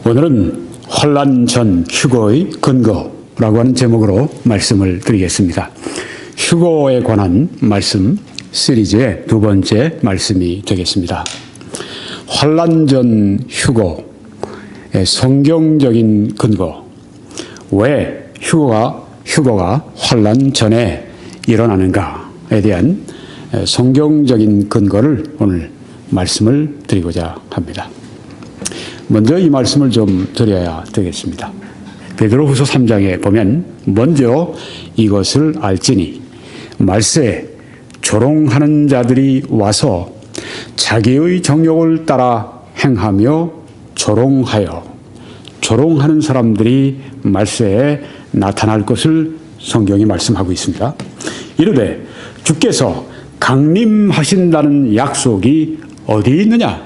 오늘은 환란 전 휴거의 근거라고 하는 제목으로 말씀을 드리겠습니다. 휴거에 관한 말씀 시리즈의 두 번째 말씀이 되겠습니다. 환란 전 휴거의 성경적인 근거, 왜 휴거가 환란 전에 일어나는가에 대한 성경적인 근거를 오늘 말씀을 드리고자 합니다. 먼저 이 말씀을 좀 드려야 되겠습니다. 베드로후서 3장에 보면 먼저 이것을 알지니 말세에 조롱하는 자들이 와서 자기의 정욕을 따라 행하며 조롱하는 사람들이 말세에 나타날 것을 성경이 말씀하고 있습니다. 이르되 주께서 강림하신다는 약속이 어디 있느냐?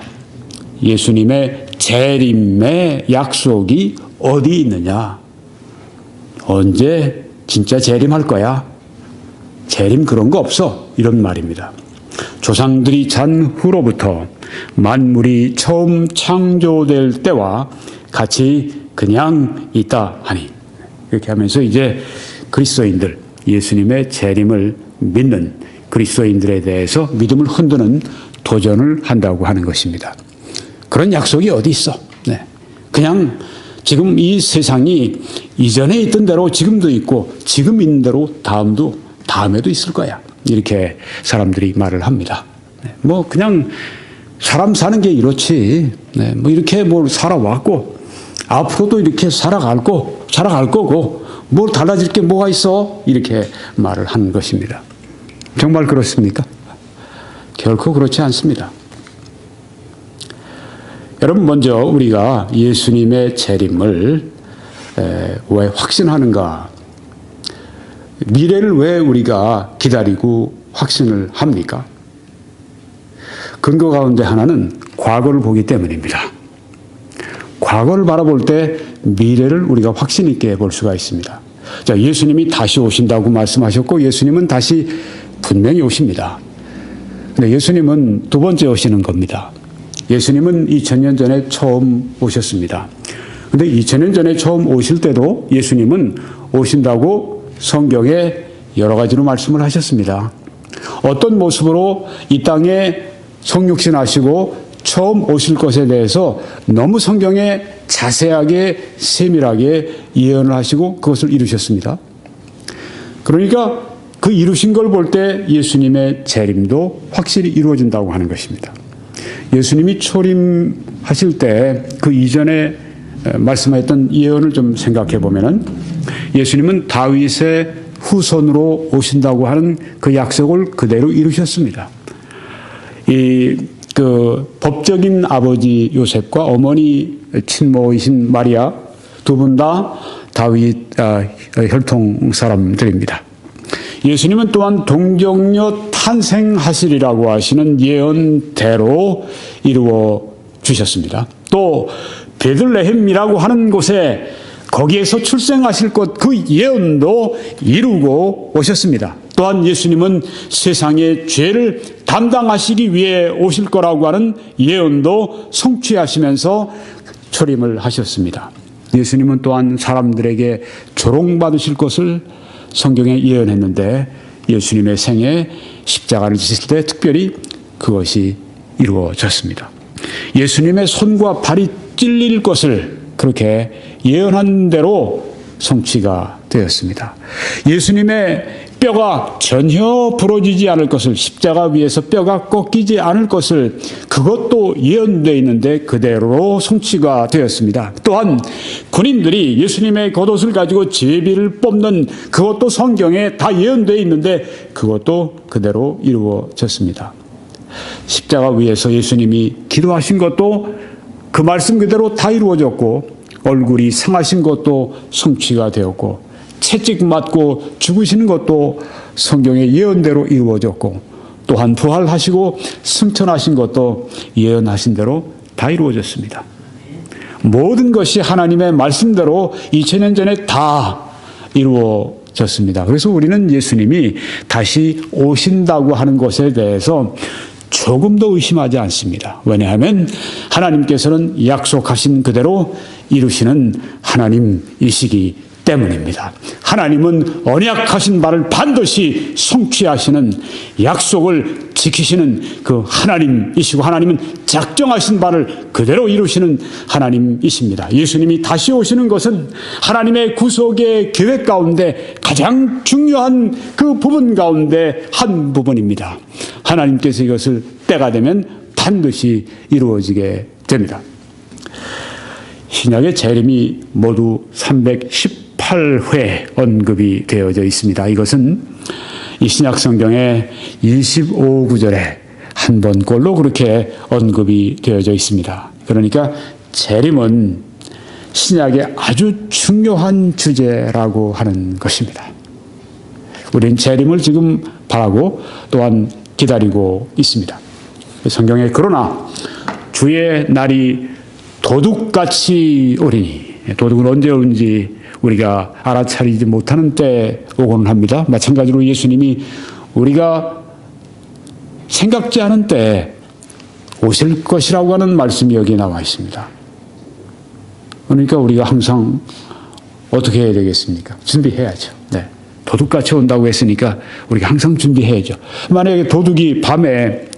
예수님의 재림의 약속이 어디 있느냐? 언제 진짜 재림할 거야? 재림 그런 거 없어. 이런 말입니다. 조상들이 잔 후로부터 만물이 처음 창조될 때와 같이 그냥 있다 하니, 이렇게 하면서 이제 그리스도인들, 예수님의 재림을 믿는 그리스도인들에 대해서 믿음을 흔드는 도전을 한다고 하는 것입니다. 그런 약속이 어디 있어? 네. 그냥 지금 이 세상이 이전에 있던 대로 지금도 있고 지금 있는 대로 다음에도 있을 거야. 이렇게 사람들이 말을 합니다. 네. 뭐 그냥 사람 사는 게 이렇지. 네. 뭐 이렇게 살아왔고 앞으로도 이렇게 살아갈 거고 뭘 달라질 게 뭐가 있어? 이렇게 말을 하는 것입니다. 정말 그렇습니까? 결코 그렇지 않습니다. 여러분, 먼저 우리가 예수님의 재림을 왜 확신하는가? 미래를 왜 우리가 기다리고 확신을 합니까? 근거 가운데 하나는 과거를 보기 때문입니다. 과거를 바라볼 때 미래를 우리가 확신 있게 볼 수가 있습니다. 자, 예수님이 다시 오신다고 말씀하셨고 예수님은 다시 분명히 오십니다. 근데 예수님은 두 번째 오시는 겁니다. 예수님은 2000년 전에 처음 오셨습니다. 근데 2000년 전에 처음 오실 때도 예수님은 오신다고 성경에 여러 가지로 말씀을 하셨습니다. 어떤 모습으로 이 땅에 성육신하시고 처음 오실 것에 대해서 너무 성경에 자세하게 세밀하게 예언을 하시고 그것을 이루셨습니다. 그러니까 그 이루신 걸 볼 때 예수님의 재림도 확실히 이루어진다고 하는 것입니다. 예수님이 초림하실 때 그 이전에 말씀하셨던 예언을 좀 생각해 보면은 예수님은 다윗의 후손으로 오신다고 하는 그 약속을 그대로 이루셨습니다. 그 법적인 아버지 요셉과 어머니 친모이신 마리아 두 분 다 다윗 혈통 사람들입니다. 예수님은 또한 동정녀 탄생하시리라고 하시는 예언대로 이루어 주셨습니다. 또 베들레헴이라고 하는 곳에 거기에서 출생하실 것 그 예언도 이루고 오셨습니다. 또한 예수님은 세상의 죄를 담당하시기 위해 오실 거라고 하는 예언도 성취하시면서 초림을 하셨습니다. 예수님은 또한 사람들에게 조롱받으실 것을 성경에 예언했는데 예수님의 생에 십자가를 지실 때 특별히 그것이 이루어졌습니다. 예수님의 손과 발이 찔릴 것을 그렇게 예언한 대로 성취가 되었습니다. 예수님의 뼈가 전혀 부러지지 않을 것을, 십자가 위에서 뼈가 꺾이지 않을 것을, 그것도 예언되어 있는데 그대로 성취가 되었습니다. 또한 군인들이 예수님의 겉옷을 가지고 제비를 뽑는 그것도 성경에 다 예언되어 있는데 그것도 그대로 이루어졌습니다. 십자가 위에서 예수님이 기도하신 것도 그 말씀 그대로 다 이루어졌고, 얼굴이 상하신 것도 성취가 되었고, 채찍 맞고 죽으시는 것도 성경의 예언대로 이루어졌고, 또한 부활하시고 승천하신 것도 예언하신 대로 다 이루어졌습니다. 모든 것이 하나님의 말씀대로 2000년 전에 다 이루어졌습니다. 그래서 우리는 예수님이 다시 오신다고 하는 것에 대해서 조금도 의심하지 않습니다. 왜냐하면 하나님께서는 약속하신 그대로 이루시는 하나님이시기 때문입니다. 하나님은 언약하신 바를 반드시 성취하시는, 약속을 지키시는 그 하나님이시고, 하나님은 작정하신 바를 그대로 이루시는 하나님이십니다. 예수님이 다시 오시는 것은 하나님의 구속의 계획 가운데 가장 중요한 그 부분 가운데 한 부분입니다. 하나님께서 이것을 때가 되면 반드시 이루어지게 됩니다. 신약의 재림이 모두 318회 언급이 되어져 있습니다. 이것은 이 신약 성경의 25구절에 한 번꼴로 그렇게 언급이 되어져 있습니다. 그러니까 재림은 신약의 아주 중요한 주제라고 하는 것입니다. 우리는 재림을 지금 바라고 또한 기다리고 있습니다. 성경에 그러나 주의 날이 도둑같이 오리니, 도둑은 언제 오는지 우리가 알아차리지 못하는 때 오곤 합니다. 마찬가지로 예수님이 우리가 생각지 않은 때 오실 것이라고 하는 말씀이 여기에 나와 있습니다. 그러니까 우리가 항상 어떻게 해야 되겠습니까? 준비해야죠. 네. 도둑같이 온다고 했으니까 우리가 항상 준비해야죠. 만약에 도둑이 밤에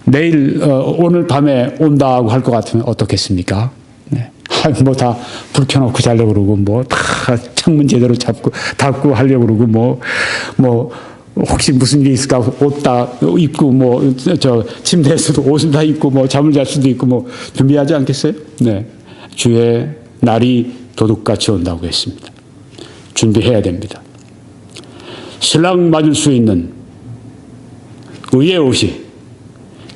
내일 오늘 밤에 온다고 할 것 같으면 어떻겠습니까? 네. 뭐 다 불 켜놓고 자려고 그러고 뭐 다 창문 제대로 닫고 하려고 그러고 뭐 혹시 무슨 일이 있을까 옷 다 입고 뭐 저 침대에서도 옷을 다 입고 뭐 잠을 잘 수도 있고 뭐 준비하지 않겠어요? 네. 주의 날이 도둑같이 온다고 했습니다. 준비해야 됩니다. 신랑 맞을 수 있는 의의 옷이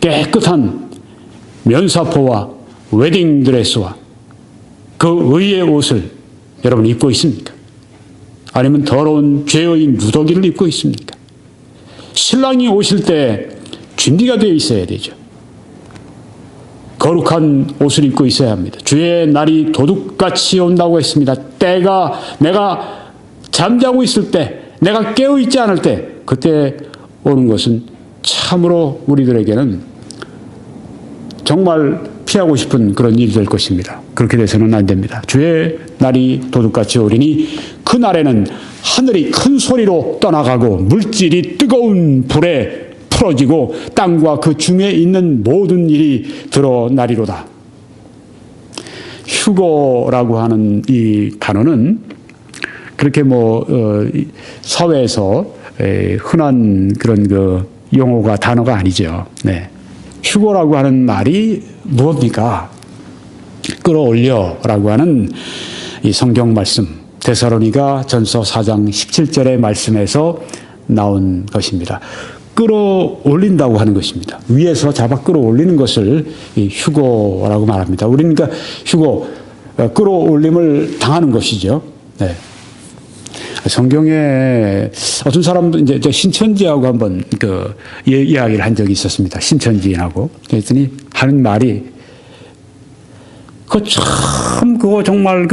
깨끗한 면사포와 웨딩드레스와 그 의의 옷을 여러분 입고 있습니까? 아니면 더러운 죄의 누더기를 입고 있습니까? 신랑이 오실 때 준비가 되어 있어야 되죠. 거룩한 옷을 입고 있어야 합니다. 주의 날이 도둑같이 온다고 했습니다. 때가 내가 잠자고 있을 때, 내가 깨어있지 않을 때, 그때 오는 것은 참으로 우리들에게는 정말 피하고 싶은 그런 일이 될 것입니다. 그렇게 돼서는 안 됩니다. 주의 날이 도둑같이 오리니 그 날에는 하늘이 큰 소리로 떠나가고 물질이 뜨거운 불에 풀어지고 땅과 그 중에 있는 모든 일이 드러나리로다. 휴거라고 하는 이 단어는 그렇게 사회에서 흔한 그런 그 용어가 단어가 아니죠. 네. 휴거라고 하는 말이 무엇입니까? 끌어올려라고 하는 이 성경 말씀, 데살로니가 전서 4장 17절의 말씀에서 나온 것입니다. 끌어올린다고 하는 것입니다. 위에서 잡아 끌어올리는 것을 이 휴거라고 말합니다. 우리는 그러니까 휴거, 끌어올림을 당하는 것이죠. 네. 성경에 어떤 사람도 이제 신천지하고 한번 이야기를 한 적이 있었습니다. 신천지인하고. 그랬더니 하는 말이 그거 정말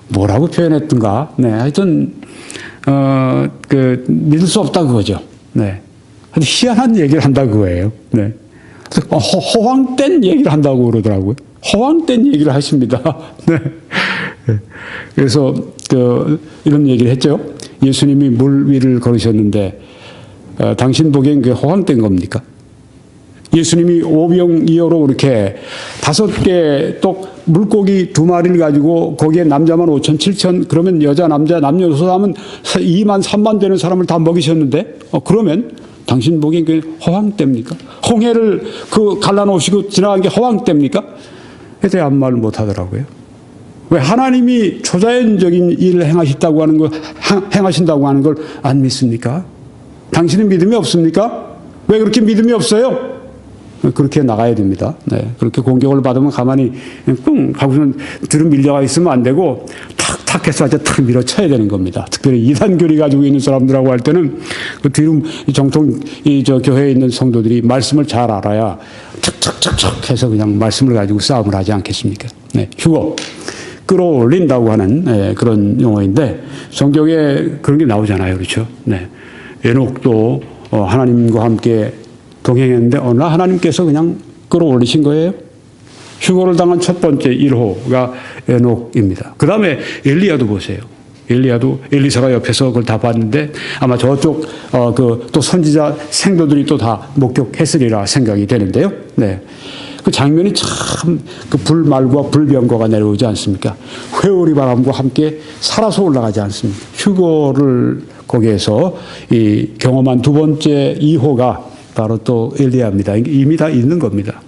뭐라고 표현했던가. 네. 하여튼 믿을 수 없다 그거죠. 네. 희한한 얘기를 한다 그거예요. 네. 허황된 얘기를 한다고 그러더라고요. 허황된 얘기를 하십니다. 네. 그래서 이런 얘기를 했죠. 예수님이 물 위를 걸으셨는데 당신 보기엔 그게 허황된 겁니까? 예수님이 오병이어로 이렇게 5개 떡 물고기 2마리를 가지고 거기에 남자만 5천 7천 그러면 여자 남자 남녀노소 하면 2만 3만 되는 사람을 다 먹이셨는데 그러면 당신 보기엔 그게 허황됩니까? 홍해를 갈라놓으시고 지나간 게 허황됩니까? 그래서 아무 말을 못 하더라고요. 왜 하나님이 초자연적인 일을 행하신다고 하는 걸 안 믿습니까? 당신은 믿음이 없습니까? 왜 그렇게 믿음이 없어요? 그렇게 나가야 됩니다. 네. 그렇게 공격을 받으면 가만히 꿍 하고서는 뒤로 밀려가 있으면 안 되고 탁탁 해서 아주 탁 밀어쳐야 되는 겁니다. 특별히 이단교리 가지고 있는 사람들하고 할 때는 그 뒤로 정통 교회에 있는 성도들이 말씀을 잘 알아야 척척척척 해서 그냥 말씀을 가지고 싸움을 하지 않겠습니까? 네. 휴거. 끌어올린다고 하는 그런 용어인데 성경에 그런 게 나오잖아요. 그렇죠? 네. 에녹도 하나님과 함께 동행했는데 어느 날 하나님께서 그냥 끌어올리신 거예요. 휴거를 당한 첫 번째 1호가 에녹입니다. 그 다음에 엘리야도 보세요. 엘리야도 엘리사가 옆에서 그걸 다 봤는데 아마 저쪽 또 선지자 생도들이 또 다 목격했으리라 생각이 되는데요. 네. 그 장면이 참 그 불말과 불병거가 내려오지 않습니까? 회오리 바람과 함께 살아서 올라가지 않습니까? 휴거를 거기에서 이 경험한 두 번째 2호가 바로 또 엘리야입니다. 이미 다 있는 겁니다.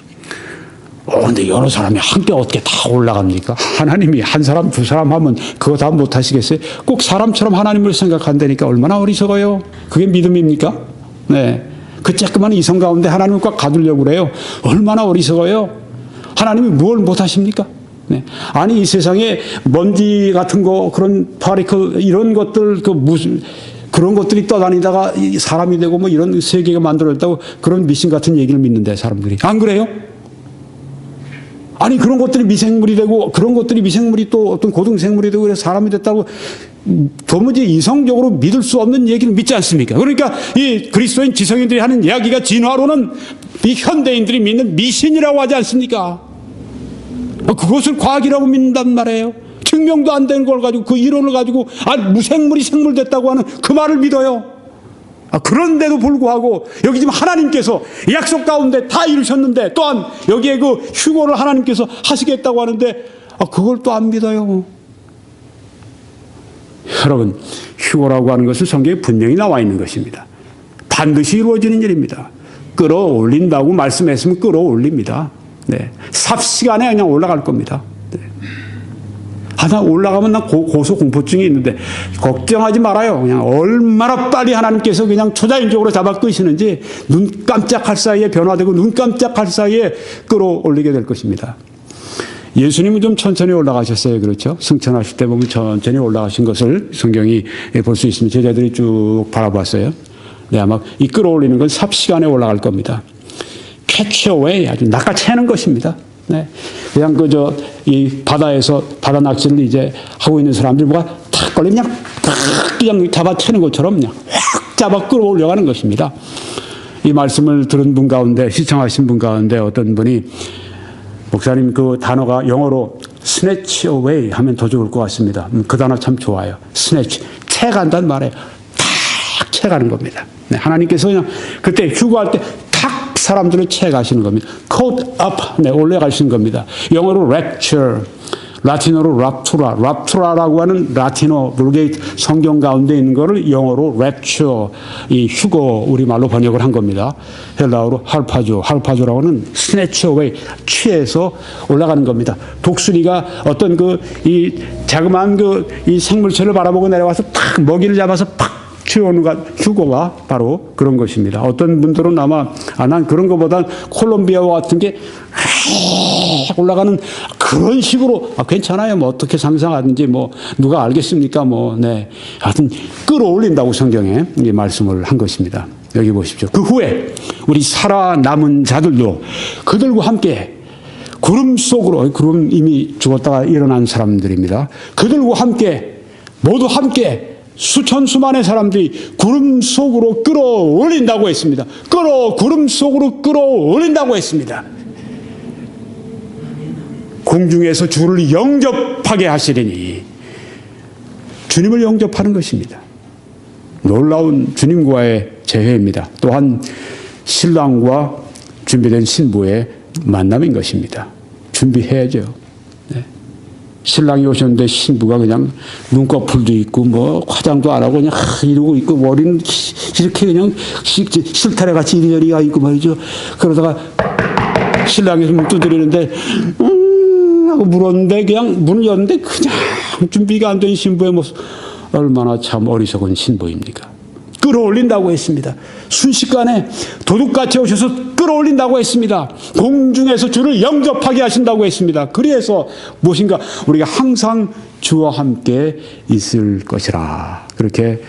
근데 여러 사람이 함께 어떻게 다 올라갑니까? 하나님이 한 사람, 두 사람 하면 그거 다 못하시겠어요? 꼭 사람처럼 하나님을 생각한다니까 얼마나 어리석어요? 그게 믿음입니까? 네. 그 쬐끄만 이성 가운데 하나님을 꽉 가두려고 그래요. 얼마나 어리석어요? 하나님이 뭘 못하십니까? 네. 아니, 이 세상에 먼지 같은 거, 그런 파리클, 이런 것들, 그런 것들이 떠다니다가 사람이 되고 뭐 이런 세계가 만들어졌다고 그런 미신 같은 얘기를 믿는데 사람들이. 안 그래요? 아니, 그런 것들이 미생물이 되고, 그런 것들이 미생물이 또 어떤 고등생물이 되고, 그래서 사람이 됐다고 도무지 이성적으로 믿을 수 없는 얘기를 믿지 않습니까? 그러니까 이 그리스도인 지성인들이 하는 이야기가 진화론은 이 현대인들이 믿는 미신이라고 하지 않습니까? 그것을 과학이라고 믿는단 말이에요. 증명도 안 되는 걸 가지고 그 이론을 가지고 무생물이 생물됐다고 하는 그 말을 믿어요. 그런데도 불구하고 여기 지금 하나님께서 약속 가운데 다 이루셨는데 또한 여기에 그 휴거를 하나님께서 하시겠다고 하는데 그걸 또 안 믿어요. 여러분, 휴거라고 하는 것은 성경에 분명히 나와 있는 것입니다. 반드시 이루어지는 일입니다. 끌어올린다고 말씀했으면 끌어올립니다. 네. 삽시간에 그냥 올라갈 겁니다. 네. 나 올라가면 나 고소공포증이 있는데 걱정하지 말아요. 그냥 얼마나 빨리 하나님께서 그냥 초자연적으로 잡아 끄시는지 눈 깜짝할 사이에 변화되고 눈 깜짝할 사이에 끌어올리게 될 것입니다. 예수님은 좀 천천히 올라가셨어요. 그렇죠? 승천하실 때 보면 천천히 올라가신 것을 성경이 볼 수 있습니다. 제자들이 쭉 바라봤어요. 네, 아마 이 끌어올리는 건 삽시간에 올라갈 겁니다. catch away, 아주 낚아채는 것입니다. 네. 그냥 이 바다에서 바다 낚시를 이제 하고 있는 사람들 뭐가 탁 걸리면 그냥 잡아채는 것처럼 그냥 확 잡아 끌어올려가는 것입니다. 이 말씀을 들은 분 가운데, 시청하신 분 가운데 어떤 분이 목사님 그 단어가 영어로 snatch away 하면 더 좋을 것 같습니다. 그 단어 참 좋아요. snatch, 채간다는 말이에요. 탁 채가는 겁니다. 네, 하나님께서 그냥 그때 휴거할 때 탁 사람들을 채가시는 겁니다. caught up, 네, 올라가시는 겁니다. 영어로 rapture, 라틴어로 raptura라고 하는 라틴어 불게이트 성경 가운데 있는 거를 영어로 rapture, 이 휴거 우리말로 번역을 한 겁니다. 헬라어로 할파조라고 하는 snatch away, 취해서 올라가는 겁니다. 독수리가 어떤 이 자그마한 이 생물체를 바라보고 내려와서 탁 먹이를 잡아서 팍 치우는 휴거가 바로 그런 것입니다. 어떤 분들은 아마 난 그런 것보단 콜롬비아와 같은 게 올라가는 그런 식으로 괜찮아요. 뭐 어떻게 상상하든지 뭐 누가 알겠습니까? 뭐 네. 하여튼 끌어올린다고 성경에 말씀을 한 것입니다. 여기 보십시오. 그 후에 우리 살아남은 자들도 그들과 함께 구름 속으로, 구름 이미 죽었다가 일어난 사람들입니다. 그들과 함께 모두 함께 수천 수만의 사람들이 구름 속으로 끌어올린다고 했습니다. 구름 속으로 끌어올린다고 했습니다. 공중에서 주를 영접하게 하시리니, 주님을 영접하는 것입니다. 놀라운 주님과의 재회입니다. 또한 신랑과 준비된 신부의 만남인 것입니다. 준비해야죠. 네. 신랑이 오셨는데 신부가 그냥 눈꺼풀도 있고 뭐 화장도 안 하고 그냥 이러고 있고 머리는 이렇게 그냥 실타래 같이 이리저리 가 있고 말이죠. 그러다가 신랑이 문 두드리는데 하고 물었는데 그냥 문을 열었는데 그냥 준비가 안 된 신부의 모습. 얼마나 참 어리석은 신부입니까? 끌어올린다고 했습니다. 순식간에 도둑같이 오셔서 끌어올린다고 했습니다. 공중에서 주를 영접하게 하신다고 했습니다. 그래서 무엇인가 우리가 항상 주와 함께 있을 것이라 그렇게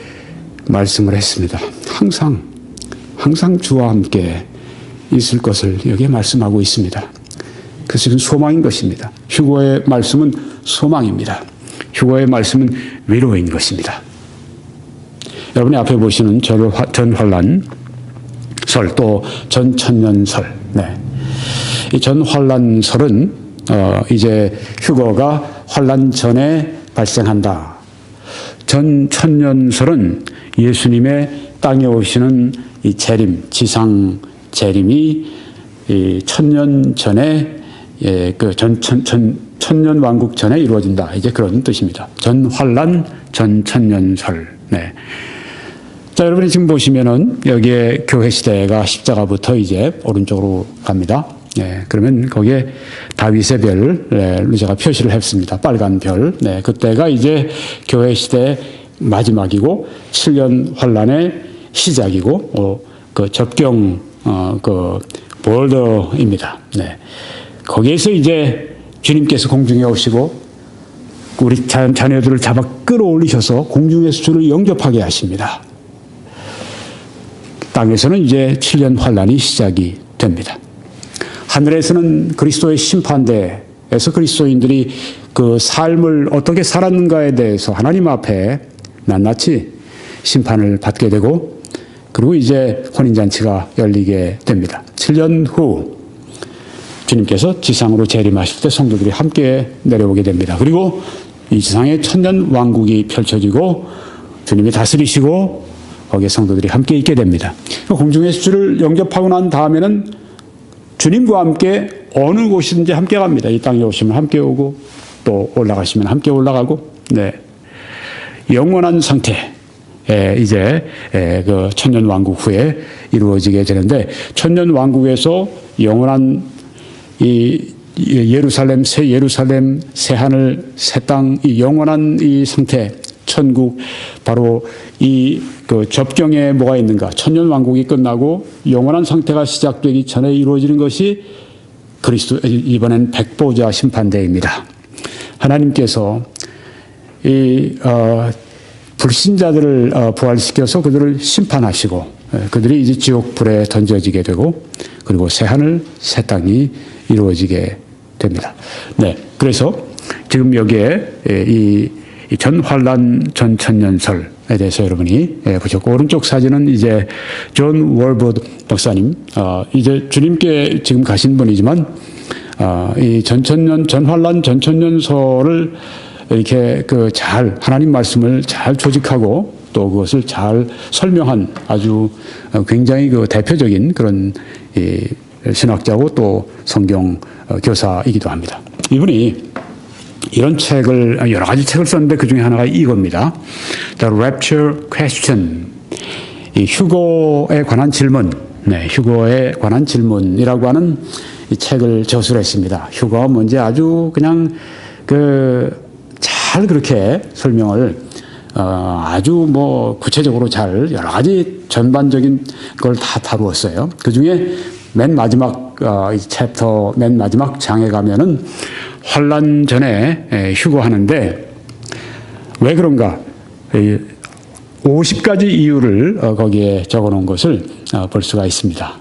말씀을 했습니다. 항상 주와 함께 있을 것을 여기에 말씀하고 있습니다. 그것은 소망인 것입니다. 휴거의 말씀은 소망입니다. 휴거의 말씀은 위로인 것입니다. 여러분이 앞에 보시는 전환란 설, 또 전천년설. 네. 이 전환란설은 이제 휴거가 환란 전에 발생한다. 전천년설은 예수님의 땅에 오시는 이 재림, 지상 재림이 이 천년 전에 그 천년 왕국 전에 이루어진다. 이제 그런 뜻입니다. 전환란, 전천년설. 네. 자, 여러분이 지금 보시면은 여기에 교회 시대가 십자가부터 이제 오른쪽으로 갑니다. 네, 그러면 거기에 다윗의 별을 제가 표시를 했습니다. 빨간 별. 네, 그때가 이제 교회 시대의 마지막이고 7년 환란의 시작이고 그 접경 그 보더입니다. 네, 거기에서 이제 주님께서 공중에 오시고 우리 자녀들을 잡아 끌어올리셔서 공중에서 주를 영접하게 하십니다. 땅에서는 이제 7년 환란이 시작이 됩니다. 하늘에서는 그리스도의 심판대에서 그리스도인들이 그 삶을 어떻게 살았는가에 대해서 하나님 앞에 낱낱이 심판을 받게 되고, 그리고 이제 혼인잔치가 열리게 됩니다. 7년 후 주님께서 지상으로 재림하실 때 성도들이 함께 내려오게 됩니다. 그리고 이 지상에 천년 왕국이 펼쳐지고 주님이 다스리시고 거기에 성도들이 함께 있게 됩니다. 공중에서 주를 영접하고 난 다음에는 주님과 함께 어느 곳이든지 함께 갑니다. 이 땅에 오시면 함께 오고 또 올라가시면 함께 올라가고, 네, 영원한 상태 이제 그 천년 왕국 후에 이루어지게 되는데, 천년 왕국에서 영원한 이 예루살렘, 새 예루살렘, 새 하늘, 새 땅, 이 영원한 이 상태, 천국, 바로 이 그 접경에 뭐가 있는가? 천년 왕국이 끝나고 영원한 상태가 시작되기 전에 이루어지는 것이 그리스도, 이번엔 백보자 심판대입니다. 하나님께서 이 불신자들을 부활시켜서 그들을 심판하시고 그들이 이제 지옥 불에 던져지게 되고, 그리고 새 하늘, 새 땅이 이루어지게 됩니다. 네, 그래서 지금 여기에 이 전환란 전천년설에 대해서 여러분이 보셨고, 오른쪽 사진은 이제 존 월버드 박사님, 이제 주님께 지금 가신 분이지만 이 전환란 전천년설을 이렇게 그 잘 하나님 말씀을 잘 조직하고 또 그것을 잘 설명한 아주 굉장히 그 대표적인 그런 이 신학자고 또 성경 교사이기도 합니다. 이분이 이런 책을, 여러 가지 책을 썼는데 그 중에 하나가 이겁니다. The Rapture Question. 이 휴거에 관한 질문, 네, 휴거에 관한 질문이라고 하는 이 책을 저술했습니다. 휴거가 뭔지 아주 그냥 잘 그렇게 설명을 아주 뭐 구체적으로 잘 여러 가지 전반적인 걸 다 다루었어요. 그 중에 맨 마지막 이 챕터 맨 마지막 장에 가면은 환란 전에 휴거하는데 왜 그런가? 50가지 이유를 거기에 적어놓은 것을 볼 수가 있습니다.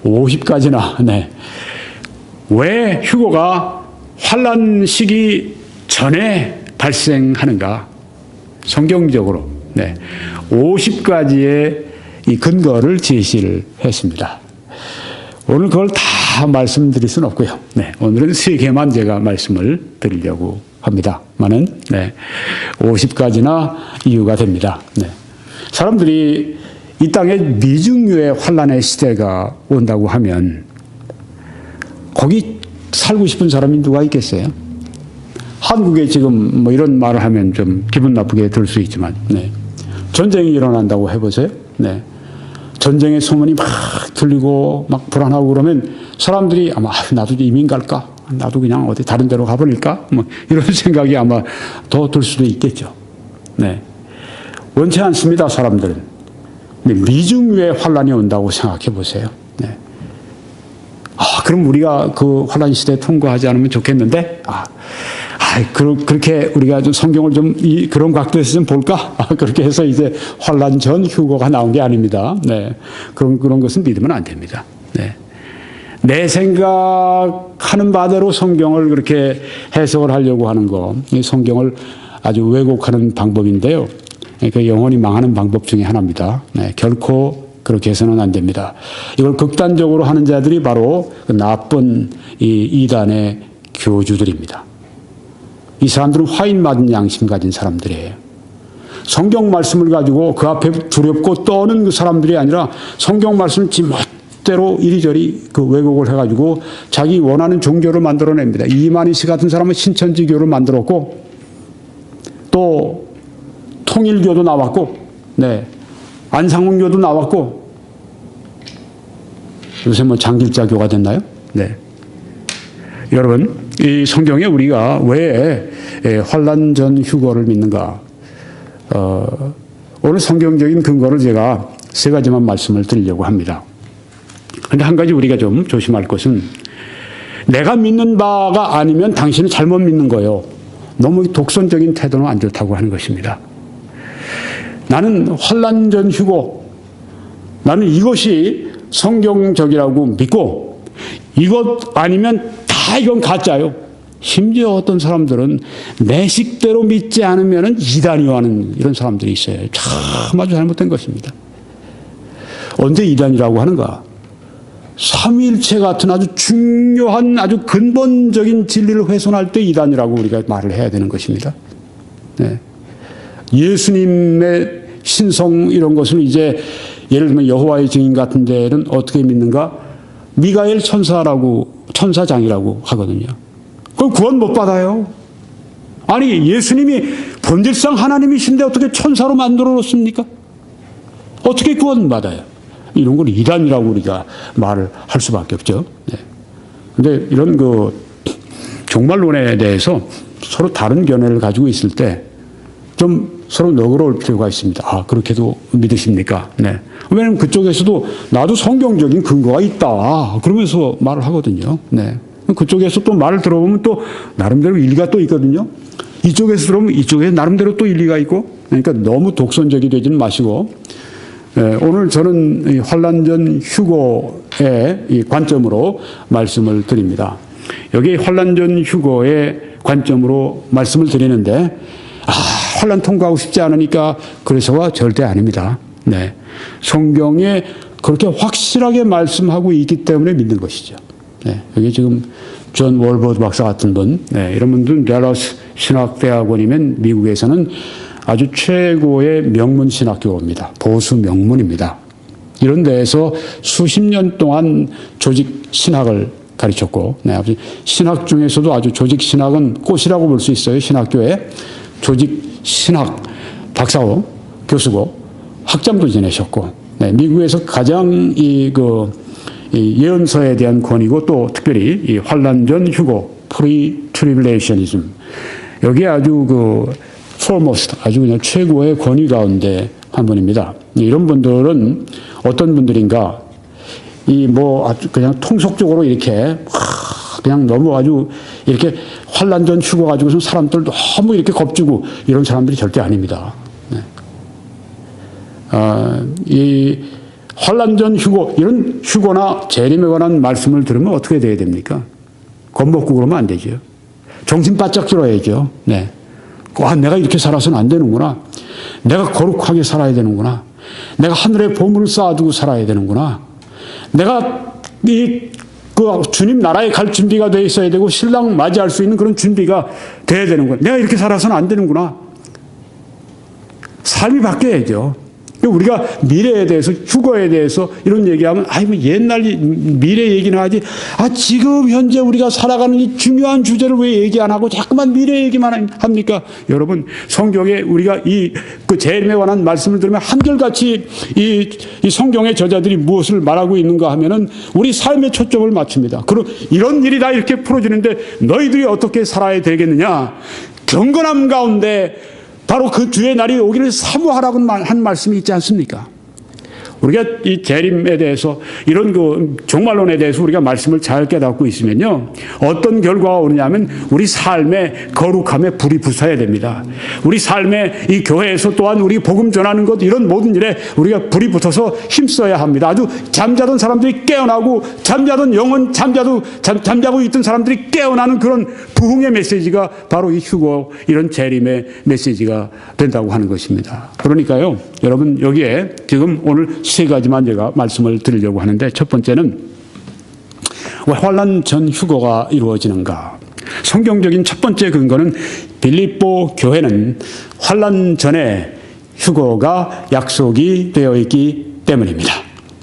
50가지나. 네. 왜 휴거가 환란 시기 전에 발생하는가? 성경적으로. 네. 50가지의 이 근거를 제시를 했습니다. 오늘 그걸 다 말씀드릴 수는 없고요. 네, 오늘은 3개만 제가 말씀을 드리려고 합니다만은, 네, 50가지나 이유가 됩니다. 네. 사람들이 이 땅에 미중유의 환란의 시대가 온다고 하면 거기 살고 싶은 사람이 누가 있겠어요? 한국에 지금 뭐 이런 말을 하면 좀 기분 나쁘게 들 수 있지만, 네, 전쟁이 일어난다고 해보세요. 네. 전쟁의 소문이 막 들리고 막 불안하고 그러면 사람들이 아마 나도 이민 갈까? 나도 그냥 어디 다른 데로 가버릴까? 뭐 이런 생각이 아마 더 들 수도 있겠죠. 네. 원치 않습니다, 사람들은. 미중유의 환란이 온다고 생각해 보세요. 네. 그럼 우리가 그 환란 시대에 통과하지 않으면 좋겠는데, 그렇게 우리가 좀 성경을 좀 그런 각도에서 좀 볼까? 그렇게 해서 이제 환란 전 휴거가 나온 게 아닙니다. 네. 그런 것은 믿으면 안 됩니다. 네. 내 생각하는 바대로 성경을 그렇게 해석을 하려고 하는 거, 이 성경을 아주 왜곡하는 방법인데요. 그 영원히 망하는 방법 중에 하나입니다. 네. 결코 그렇게 해서는 안 됩니다. 이걸 극단적으로 하는 자들이 바로 그 나쁜 이 이단의 교주들입니다. 이 사람들은 화인 맞은 양심 가진 사람들이에요. 성경 말씀을 가지고 그 앞에 두렵고 떠는 그 사람들이 아니라 성경 말씀을 지 멋대로 이리저리 그 왜곡을 해가지고 자기 원하는 종교를 만들어냅니다. 이만희 씨 같은 사람은 신천지교를 만들었고 또 통일교도 나왔고, 네, 안상훈교도 나왔고, 요새 뭐 장길자교가 됐나요? 네. 여러분, 이 성경에 우리가 왜 환난 전 휴거를 믿는가? 오늘 성경적인 근거를 제가 세 가지만 말씀을 드리려고 합니다. 그런데 한 가지 우리가 좀 조심할 것은 내가 믿는 바가 아니면 당신은 잘못 믿는 거예요. 너무 독선적인 태도는 안 좋다고 하는 것입니다. 나는 환난 전 휴거, 나는 이것이 성경적이라고 믿고 이것 아니면 다 이건 가짜요. 심지어 어떤 사람들은 내 식대로 믿지 않으면 이단이요 하는 이런 사람들이 있어요. 참 아주 잘못된 것입니다. 언제 이단이라고 하는가? 삼위일체 같은 아주 중요한 아주 근본적인 진리를 훼손할 때 이단이라고 우리가 말을 해야 되는 것입니다. 네. 예수님의 신성 이런 것을 이제 예를 들면 여호와의 증인 같은 데는 어떻게 믿는가? 미가엘 천사장이라고 하거든요. 그럼 구원 못 받아요. 아니 예수님이 본질상 하나님이신데 어떻게 천사로 만들어 놓습니까? 어떻게 구원 받아요? 이런 걸 이단이라고 우리가 말을 할 수밖에 없죠. 네. 근데 이런 그 종말론에 대해서 서로 다른 견해를 가지고 있을 때 좀 서로 너그러울 필요가 있습니다. 아, 그렇게도 믿으십니까? 네. 왜냐하면 그쪽에서도 나도 성경적인 근거가 있다. 그러면서 말을 하거든요. 네. 그쪽에서 또 말을 들어보면 또 나름대로 일리가 또 있거든요. 이쪽에서 들어보면 이쪽에 나름대로 또 일리가 있고, 그러니까 너무 독선적이 되지는 마시고, 오늘 저는 이 환난 전 휴거의 이 관점으로 말씀을 드립니다. 여기 환난 전 휴거의 관점으로 말씀을 드리는데, 환난 통과하고 싶지 않으니까 그래서가 절대 아닙니다. 네. 성경에 그렇게 확실하게 말씀하고 있기 때문에 믿는 것이죠. 네. 여기 지금 존 월버드 박사 같은 분, 네. 이런 분들은 댈러스 신학대학원이면 미국에서는 아주 최고의 명문 신학교입니다. 보수 명문입니다. 이런 데에서 수십 년 동안 조직 신학을 가르쳤고, 네. 신학 중에서도 아주 조직 신학은 꽃이라고 볼 수 있어요. 신학교에. 조직 신학 박사고 교수고 학장도 지내셨고, 네, 미국에서 가장 이 예언서에 대한 권위고 또 특별히 이 환난 전 휴거 프리-트리블레이셔니즘 여기에 아주 foremost 아주 그냥 최고의 권위 가운데 한 분입니다. 이런 분들은 어떤 분들인가? 아주 그냥 통속적으로 이렇게 그냥 너무 아주 이렇게 환난 전 휴거 가지고서 사람들 너무 이렇게 겁주고 이런 사람들이 절대 아닙니다. 네. 이 환난 전 휴거 이런 휴거나 재림에 관한 말씀을 들으면 어떻게 돼야 됩니까? 겁먹고 그러면 안 되죠. 정신 바짝 들어야죠. 네. 내가 이렇게 살아서는 안 되는구나. 내가 거룩하게 살아야 되는구나. 내가 하늘에 보물을 쌓아두고 살아야 되는구나. 내가 주님 나라에 갈 준비가 돼 있어야 되고 신랑 맞이할 수 있는 그런 준비가 돼야 되는구나. 내가 이렇게 살아서는 안 되는구나. 삶이 바뀌어야죠. 우리가 미래에 대해서 휴거에 대해서 이런 얘기하면 뭐 옛날 미래 얘기는 하지 지금 현재 우리가 살아가는 이 중요한 주제를 왜 얘기 안 하고 자꾸만 미래 얘기만 합니까? 여러분 성경에 우리가 그 재림에 관한 말씀을 들으면 한결같이 이 성경의 저자들이 무엇을 말하고 있는가 하면은 우리 삶에 초점을 맞춥니다. 그럼 이런 일이 다 이렇게 풀어지는데 너희들이 어떻게 살아야 되겠느냐? 경건함 가운데 바로 그 주의 날이 오기를 사모하라고 한 말씀이 있지 않습니까? 우리가 이 재림에 대해서 이런 종말론에 대해서 우리가 말씀을 잘 깨닫고 있으면요. 어떤 결과가 오느냐면 우리 삶의 거룩함에 불이 붙어야 됩니다. 우리 삶의 이 교회에서 또한 우리 복음 전하는 것 이런 모든 일에 우리가 불이 붙어서 힘써야 합니다. 아주 잠자던 사람들이 깨어나고 잠자던 영혼 잠자고 있던 사람들이 깨어나는 그런 부흥의 메시지가 바로 이 휴거 이런 재림의 메시지가 된다고 하는 것입니다. 그러니까요. 여러분 여기에 지금 오늘 세 가지만 제가 말씀을 드리려고 하는데, 첫 번째는 왜 환난 전 휴거가 이루어지는가? 성경적인 첫 번째 근거는 빌립보 교회는 환난 전에 휴거가 약속이 되어 있기 때문입니다.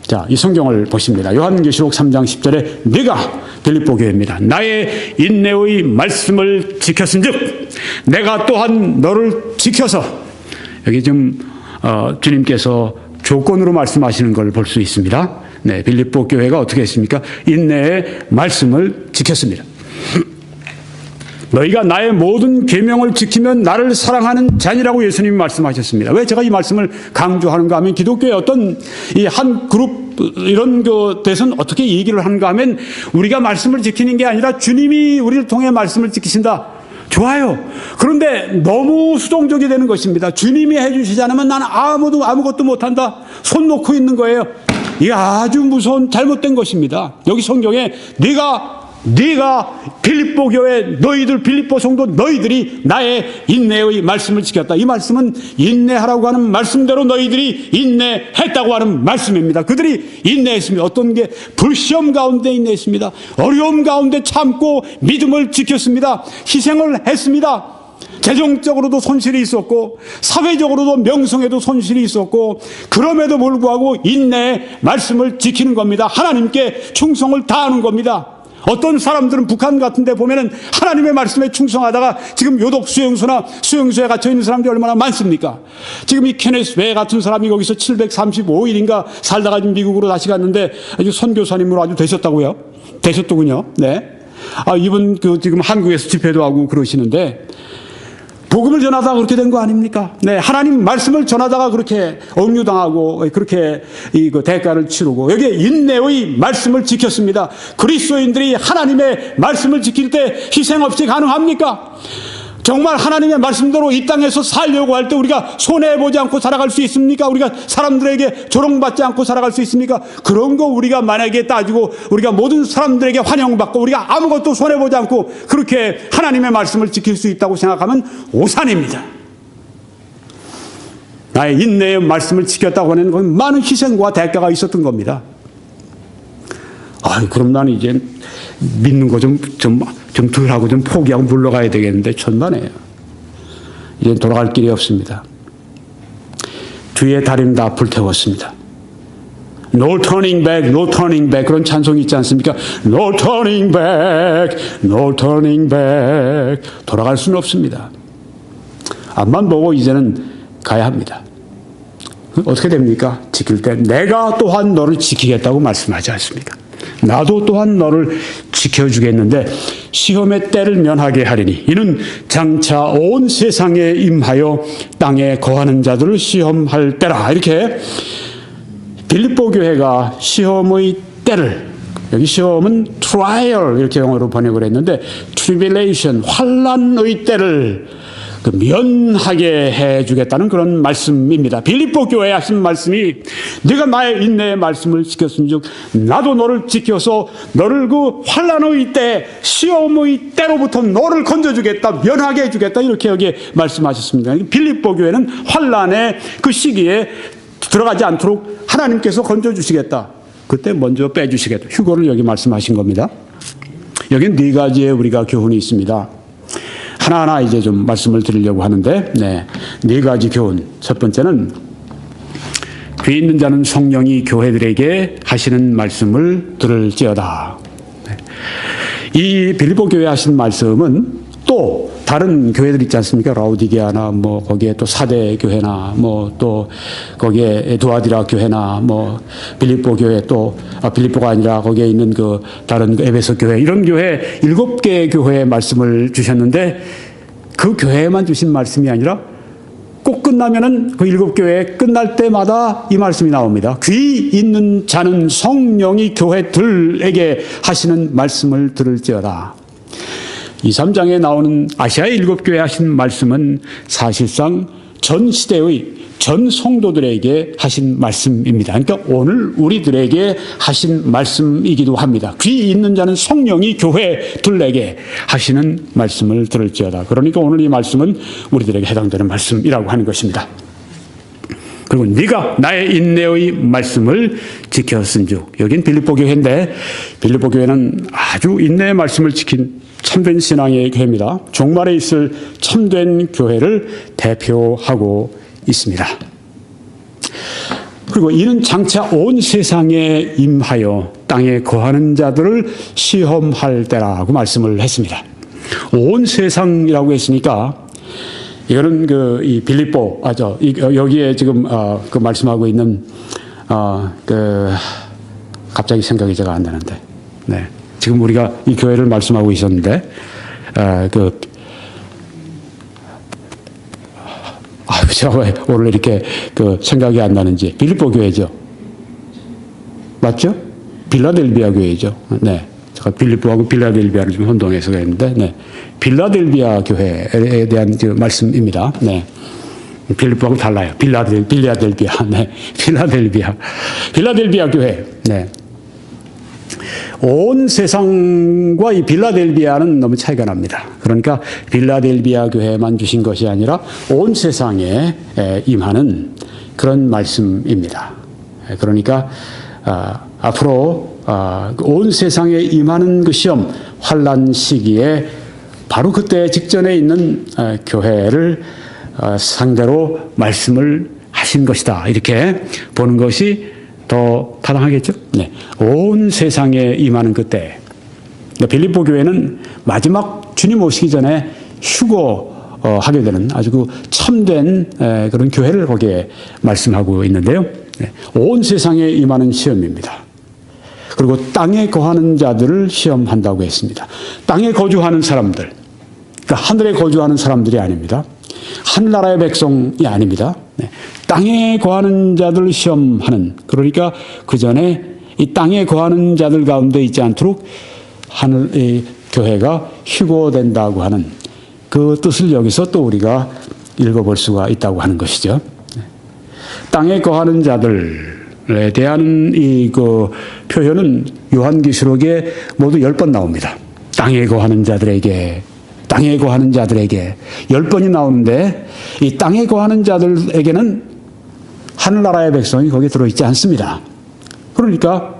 자, 이 성경을 보십니다. 요한계시록 3장 10절에 네가 빌립보 교회입니다. 나의 인내의 말씀을 지켰은즉 내가 또한 너를 지켜서, 여기 지금 주님께서 조건으로 말씀하시는 걸 볼 수 있습니다. 네, 빌립보 교회가 어떻게 했습니까? 인내의 말씀을 지켰습니다. 너희가 나의 모든 계명을 지키면 나를 사랑하는 자니라고 예수님이 말씀하셨습니다. 왜 제가 이 말씀을 강조하는가 하면, 기독교의 어떤 이 한 그룹 이런 것에서는 어떻게 얘기를 하는가 하면, 우리가 말씀을 지키는 게 아니라 주님이 우리를 통해 말씀을 지키신다. 좋아요. 그런데 너무 수동적이 되는 것입니다. 주님이 해주시지 않으면 나는 아무것도 못한다. 손 놓고 있는 거예요. 이게 아주 무서운 잘못된 것입니다. 여기 성경에 네가 빌립보 교회 너희들, 빌립보 성도 너희들이 나의 인내의 말씀을 지켰다. 이 말씀은 인내하라고 하는 말씀대로 너희들이 인내했다고 하는 말씀입니다. 그들이 인내했습니다. 어떤 게 불시험 가운데 인내했습니다. 어려움 가운데 참고 믿음을 지켰습니다. 희생을 했습니다. 재정적으로도 손실이 있었고 사회적으로도 명성에도 손실이 있었고, 그럼에도 불구하고 인내의 말씀을 지키는 겁니다. 하나님께 충성을 다하는 겁니다. 어떤 사람들은 북한 같은 데 보면은 하나님의 말씀에 충성하다가 지금 요독 수용소나 수용소에 갇혀 있는 사람들이 얼마나 많습니까? 지금 이 케네스 웨 같은 사람이 거기서 735일인가 살다가 지금 미국으로 다시 갔는데 아주 선교사님으로 아주 되셨더군요. 네. 이분 지금 한국에서 집회도 하고 그러시는데, 복음을 전하다가 그렇게 된 거 아닙니까? 네, 하나님 말씀을 전하다가 그렇게 억류당하고 그렇게 대가를 치르고, 여기에 인내의 말씀을 지켰습니다. 그리스도인들이 하나님의 말씀을 지킬 때 희생 없이 가능합니까? 정말 하나님의 말씀대로 이 땅에서 살려고 할 때 우리가 손해보지 않고 살아갈 수 있습니까? 우리가 사람들에게 조롱받지 않고 살아갈 수 있습니까? 그런 거 우리가 만약에 따지고 우리가 모든 사람들에게 환영받고 우리가 아무것도 손해보지 않고 그렇게 하나님의 말씀을 지킬 수 있다고 생각하면 오산입니다. 나의 인내의 말씀을 지켰다고 하는 건 많은 희생과 대가가 있었던 겁니다. 그럼 나는 이제 믿는 거 좀 덜하고 좀 포기하고 물러가야 되겠는데, 천만에요. 이제 돌아갈 길이 없습니다. 뒤에 다리는 다 불태웠습니다. No turning back, no turning back. 그런 찬송이 있지 않습니까? No turning back, no turning back. 돌아갈 수는 없습니다. 앞만 보고 이제는 가야 합니다. 어떻게 됩니까? 지킬 때 내가 또한 너를 지키겠다고 말씀하지 않습니까? 나도 또한 너를 지켜주겠는데 시험의 때를 면하게 하리니 이는 장차 온 세상에 임하여 땅에 거하는 자들을 시험할 때라. 이렇게 빌립보 교회가 시험의 때를, 여기 시험은 trial 이렇게 영어로 번역을 했는데 tribulation, 환난의 때를 면하게 해주겠다는 그런 말씀입니다. 빌립보 교회에 하신 말씀이 네가 나의 인내의 말씀을 지켰은즉 나도 너를 지켜서 너를 그 환난의 때, 시험의 때로부터 너를 건져주겠다, 면하게 해주겠다, 이렇게 여기에 말씀하셨습니다. 빌립보 교회는 환난의 그 시기에 들어가지 않도록 하나님께서 건져주시겠다, 그때 먼저 빼주시겠다, 휴거를 여기 말씀하신 겁니다. 여기는 네 가지의 우리가 교훈이 있습니다. 하나하나 이제 좀 말씀을 드리려고 하는데, 네 가지 교훈. 첫 번째는 귀 있는 자는 성령이 교회들에게 하시는 말씀을 들을지어다. 이 빌립보 교회 하신 말씀은 또 다른 교회들 있지 않습니까? 라우디게아나 거기에 또 사대 교회나 또 거기에 두아디라 교회나 빌립보 교회, 또 빌립보가 아니라 거기에 있는 그 다른 에베소 교회, 이런 교회 7개의 교회의 말씀을 주셨는데, 그 교회에만 주신 말씀이 아니라 꼭 끝나면은 그 7교회 끝날 때마다 이 말씀이 나옵니다. 귀 있는 자는 성령이 교회들에게 하시는 말씀을 들을지어다. 2, 3장에 나오는 아시아의 7교회 하신 말씀은 사실상 전 시대의 전 성도들에게 하신 말씀입니다. 그러니까 오늘 우리들에게 하신 말씀이기도 합니다. 귀 있는 자는 성령이 교회들에게 하시는 말씀을 들을지어다. 그러니까 오늘 이 말씀은 우리들에게 해당되는 말씀이라고 하는 것입니다. 그리고 네가 나의 인내의 말씀을 지켰은즉. 여긴 빌립보 교회인데 빌립보 교회는 아주 인내의 말씀을 지킨 참된 신앙의 교회입니다. 종말에 있을 참된 교회를 대표하고 있습니다. 그리고 이는 장차 온 세상에 임하여 땅에 거하는 자들을 시험할 때라고 말씀을 했습니다. 온 세상이라고 했으니까 이거는 이 빌립보, 여기에 지금 그 말씀하고 있는 갑자기 생각이 제가 안 나는데, 네. 지금 우리가 이 교회를 말씀하고 있었는데, 제가 왜 오늘 이렇게 생각이 안 나는지. 빌립보 교회죠. 맞죠? 빌라델비아 교회죠. 네. 제가 빌립보하고 빌라델비아를 좀 혼동해서 그랬는데, 네. 빌라델비아 교회에 대한 말씀입니다. 네. 빌립보하고 달라요. 빌라델비아. 네. 빌라델비아 교회. 네. 온 세상과 이 빌라델비아는 너무 차이가 납니다. 그러니까 빌라델비아 교회만 주신 것이 아니라 온 세상에 임하는 그런 말씀입니다. 그러니까 앞으로 온 세상에 임하는 그 시험, 환난 시기에 바로 그때 직전에 있는 교회를 상대로 말씀을 하신 것이다. 이렇게 보는 것이 더 타당하겠죠? 네. 온 세상에 임하는 그때. 빌립보 교회는 마지막 주님 오시기 전에 휴거하게 되는 아주 그 참된 그런 교회를 거기에 말씀하고 있는데요. 네. 온 세상에 임하는 시험입니다. 그리고 땅에 거하는 자들을 시험한다고 했습니다. 땅에 거주하는 사람들, 그러니까 하늘에 거주하는 사람들이 아닙니다. 한나라의 백성이 아닙니다. 네. 땅에 거하는 자들을 시험하는, 그러니까 그 전에 이 땅에 거하는 자들 가운데 있지 않도록 하늘의 교회가 휴거된다고 하는 그 뜻을 여기서 또 우리가 읽어볼 수가 있다고 하는 것이죠. 네. 땅에 거하는 자들에 대한 표현은 요한계시록에 모두 10번 나옵니다. 땅에 거하는 자들에게 10번이 나오는데 이 땅에 거하는 자들에게는 하늘나라의 백성이 거기에 들어있지 않습니다. 그러니까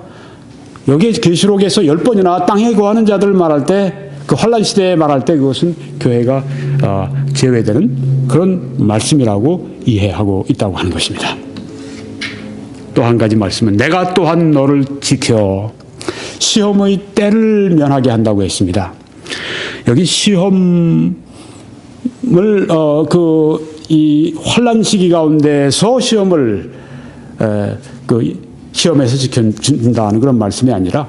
여기 계시록에서 10번이나 땅에 거하는 자들을 말할 때 그 환란 시대에 말할 때 그것은 교회가 제외되는 그런 말씀이라고 이해하고 있다고 하는 것입니다. 또 한 가지 말씀은 내가 또한 너를 지켜 시험의 때를 면하게 한다고 했습니다. 여기 시험을 이 환난 시기 가운데서 시험을 시험에서 지켜준다는 그런 말씀이 아니라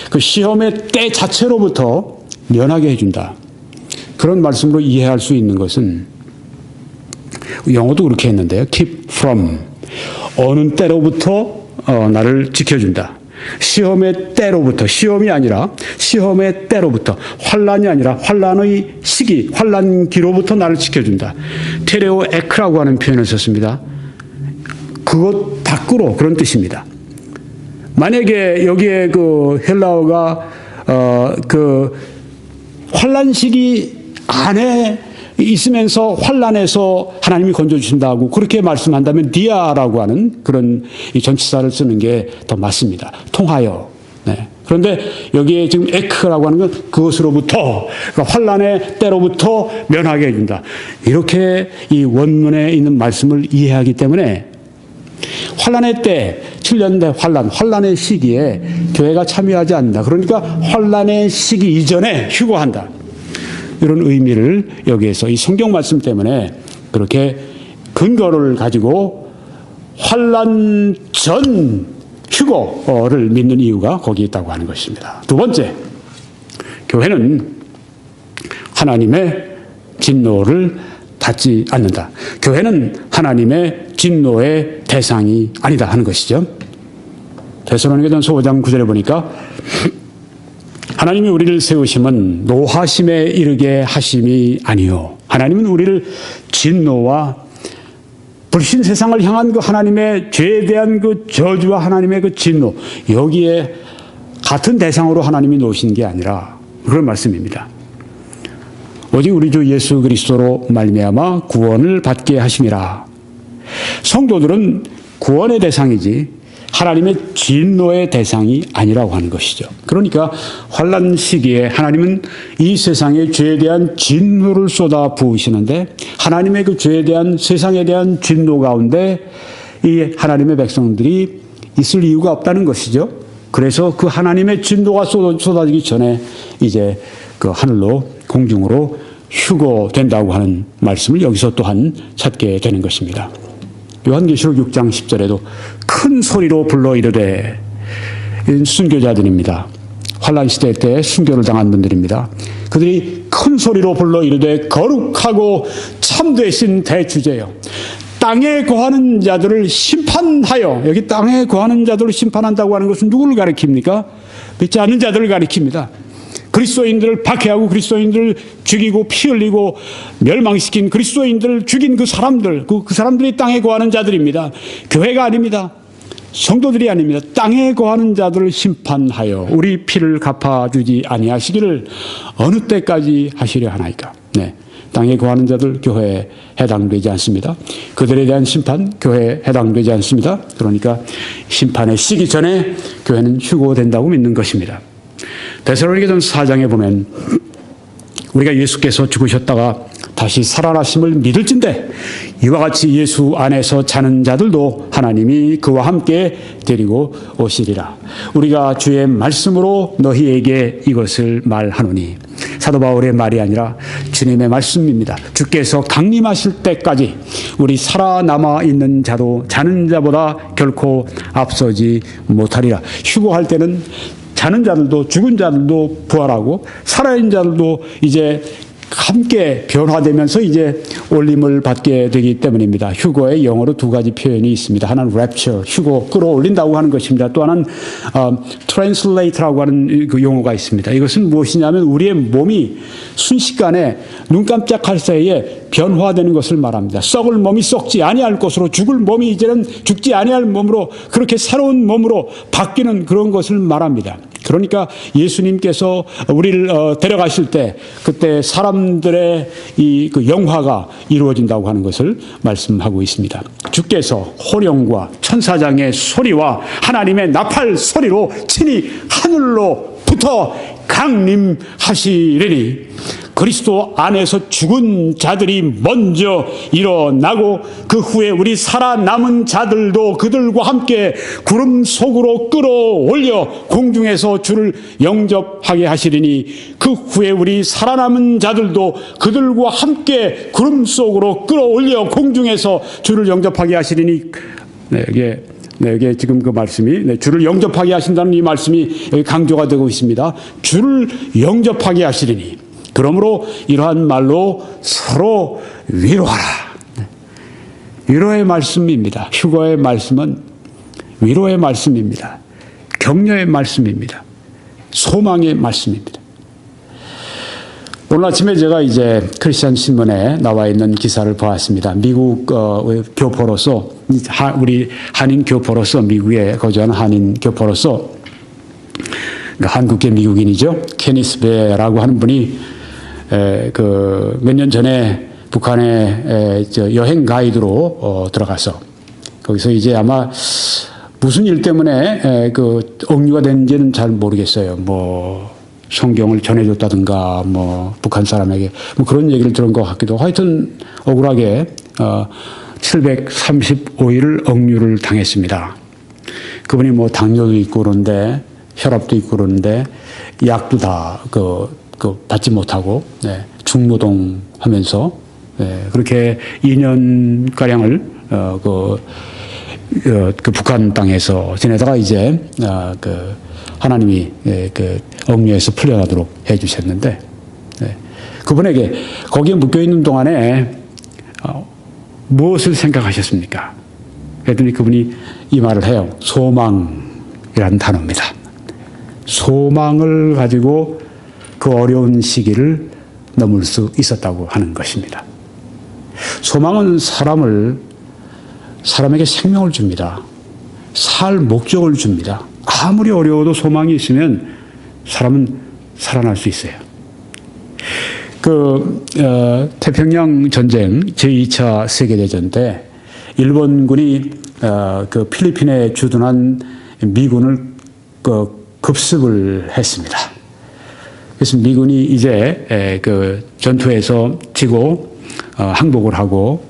그 시험의 때 자체로부터 면하게 해준다. 그런 말씀으로 이해할 수 있는 것은 영어도 그렇게 했는데요. keep from 어느 때로부터 나를 지켜준다. 시험의 때로부터, 시험이 아니라 시험의 때로부터, 환란이 아니라 환란의 시기, 환란기로부터 나를 지켜준다. 테레오 에크라고 하는 표현을 썼습니다. 그것 밖으로 그런 뜻입니다. 만약에 여기에 헬라어가 환란 시기 안에 있으면서 환란에서 하나님이 건져주신다고 그렇게 말씀한다면 디아라고 하는 그런 이 전치사를 쓰는 게 더 맞습니다. 통하여. 네. 그런데 여기에 지금 에크라고 하는 건 그것으로부터, 그러니까 환란의 때로부터 면하게 해준다. 이렇게 이 원문에 있는 말씀을 이해하기 때문에 환란의 때, 7년 대 환란의 시기에 교회가 참여하지 않는다. 그러니까 환란의 시기 이전에 휴거한다. 이런 의미를 여기에서 이 성경 말씀 때문에 그렇게 근거를 가지고 환란 전 휴거를 믿는 이유가 거기에 있다고 하는 것입니다. 두 번째, 교회는 하나님의 진노를 받지 않는다. 교회는 하나님의 진노의 대상이 아니다 하는 것이죠. 데살로니가전서 5장 9절에 보니까 하나님이 우리를 세우심은 노하심에 이르게 하심이 아니요. 하나님은 우리를 진노와 불신 세상을 향한 그 하나님의 죄에 대한 그 저주와 하나님의 그 진노, 여기에 같은 대상으로 하나님이 놓으신 게 아니라 그런 말씀입니다. 오직 우리 주 예수 그리스도로 말미암아 구원을 받게 하심이라. 성도들은 구원의 대상이지 하나님의 진노의 대상이 아니라고 하는 것이죠. 그러니까 환난 시기에 하나님은 이 세상의 죄에 대한 진노를 쏟아 부으시는데 하나님의 그 죄에 대한 세상에 대한 진노 가운데 이 하나님의 백성들이 있을 이유가 없다는 것이죠. 그래서 그 하나님의 진노가 쏟아지기 전에 이제 그 하늘로 공중으로 휴거된다고 하는 말씀을 여기서 또한 찾게 되는 것입니다. 요한계시록 6장 10절에도 큰 소리로 불러 이르되, 순교자들입니다. 환난 시대 때 순교를 당한 분들입니다. 그들이 큰 소리로 불러 이르되 거룩하고 참되신 대주제여, 땅에 거하는 자들을 심판하여, 여기 땅에 거하는 자들을 심판한다고 하는 것은 누구를 가리킵니까? 믿지 않는 자들을 가리킵니다. 그리스도인들을 박해하고 그리스도인들을 죽이고 피 흘리고 멸망시킨 그리스도인들을 죽인 그 사람들, 그 사람들이 땅에 거하는 자들입니다. 교회가 아닙니다. 성도들이 아닙니다. 땅에 거하는 자들을 심판하여 우리 피를 갚아주지 아니하시기를 어느 때까지 하시려 하나이까. 네. 땅에 거하는 자들 교회에 해당되지 않습니다. 그들에 대한 심판 교회에 해당되지 않습니다. 그러니까 심판의 시기 전에 교회는 휴거된다고 믿는 것입니다. 데살로니가전서 4장에 보면 우리가 예수께서 죽으셨다가 다시 살아나심을 믿을진대 이와 같이 예수 안에서 자는 자들도 하나님이 그와 함께 데리고 오시리라. 우리가 주의 말씀으로 너희에게 이것을 말하노니, 사도 바울의 말이 아니라 주님의 말씀입니다. 주께서 강림하실 때까지 우리 살아남아 있는 자도 자는 자보다 결코 앞서지 못하리라. 휴거할 때는 자는 자들도 죽은 자들도 부활하고 살아있는 자들도 이제 함께 변화되면서 이제 올림을 받게 되기 때문입니다. 휴거의 영어로 두 가지 표현이 있습니다. 하나는 rapture, 휴거, 끌어올린다고 하는 것입니다. 또 하나는 translate라고 하는 그 용어가 있습니다. 이것은 무엇이냐면 우리의 몸이 순식간에 눈 깜짝할 사이에 변화되는 것을 말합니다. 썩을 몸이 썩지 아니할 것으로, 죽을 몸이 이제는 죽지 아니할 몸으로, 그렇게 새로운 몸으로 바뀌는 그런 것을 말합니다. 그러니까 예수님께서 우리를 데려가실 때 그때 사람들의 이 그 영화가 이루어진다고 하는 것을 말씀하고 있습니다. 주께서 호령과 천사장의 소리와 하나님의 나팔 소리로 친히 하늘로부터 강림하시리니 그리스도 안에서 죽은 자들이 먼저 일어나고 그 후에 우리 살아남은 자들도 그들과 함께 구름 속으로 끌어올려 공중에서 주를 영접하게 하시리니 그 후에 우리 살아남은 자들도 그들과 함께 구름 속으로 끌어올려 공중에서 주를 영접하게 하시리니. 이게 지금 그 말씀이 주를 영접하게 하신다는 이 말씀이 여기 강조가 되고 있습니다. 주를 영접하게 하시리니 그러므로 이러한 말로 서로 위로하라. 위로의 말씀입니다. 휴거의 말씀은 위로의 말씀입니다. 격려의 말씀입니다. 소망의 말씀입니다. 오늘 아침에 제가 이제 크리스천 신문에 나와 있는 기사를 보았습니다. 미국 교포로서, 우리 한인 교포로서, 미국에 거주하는 한인 교포로서, 한국계 미국인이죠. 케니스 베라고 하는 분이 몇 년 전에 북한에 여행 가이드로 들어가서 거기서 이제 아마 무슨 일 때문에 억류가 됐는지는 잘 모르겠어요. 성경을 전해줬다든가 북한 사람에게 그런 얘기를 들은 것 같기도 하고, 하여튼 억울하게 735일을 억류를 당했습니다. 그분이 당뇨도 있고 그런데 혈압도 있고 그러는데 약도 다 받지 못하고 중노동하면서 그렇게 2년가량을 그 북한 땅에서 지내다가 이제 하나님이 억류에서 풀려나도록 해주셨는데, 그분에게 거기에 묶여있는 동안에 무엇을 생각하셨습니까? 그랬더니 그분이 이 말을 해요. 소망이라는 단어입니다. 소망을 가지고 그 어려운 시기를 넘을 수 있었다고 하는 것입니다. 소망은 사람에게 생명을 줍니다. 살 목적을 줍니다. 아무리 어려워도 소망이 있으면 사람은 살아날 수 있어요. 태평양 전쟁 제2차 세계대전 때 일본군이 그 필리핀에 주둔한 미군을 급습을 했습니다. 그래서 미군이 이제 그 전투에서 지고 항복을 하고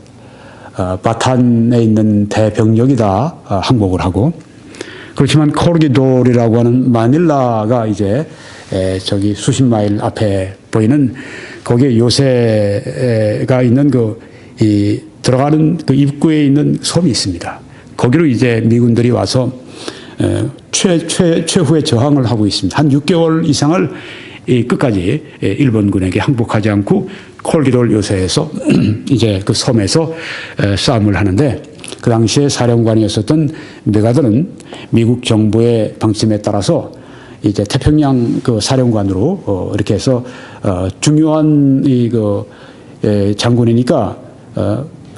바탄에 있는 대병력이 다 항복을 하고, 그렇지만 코르기돌이라고 하는 마닐라가 이제 저기 수십 마일 앞에 보이는 거기에 요새가 있는 이 들어가는 그 입구에 있는 섬이 있습니다. 거기로 이제 미군들이 와서 최후의 저항을 하고 있습니다. 한 6개월 이상을 끝까지 일본군에게 항복하지 않고 콜기돌 요새에서 이제 그 섬에서 싸움을 하는데, 그 당시에 사령관이었었던 메가더는 미국 정부의 방침에 따라서 이제 태평양 그 사령관으로 이렇게 해서 중요한 장군이니까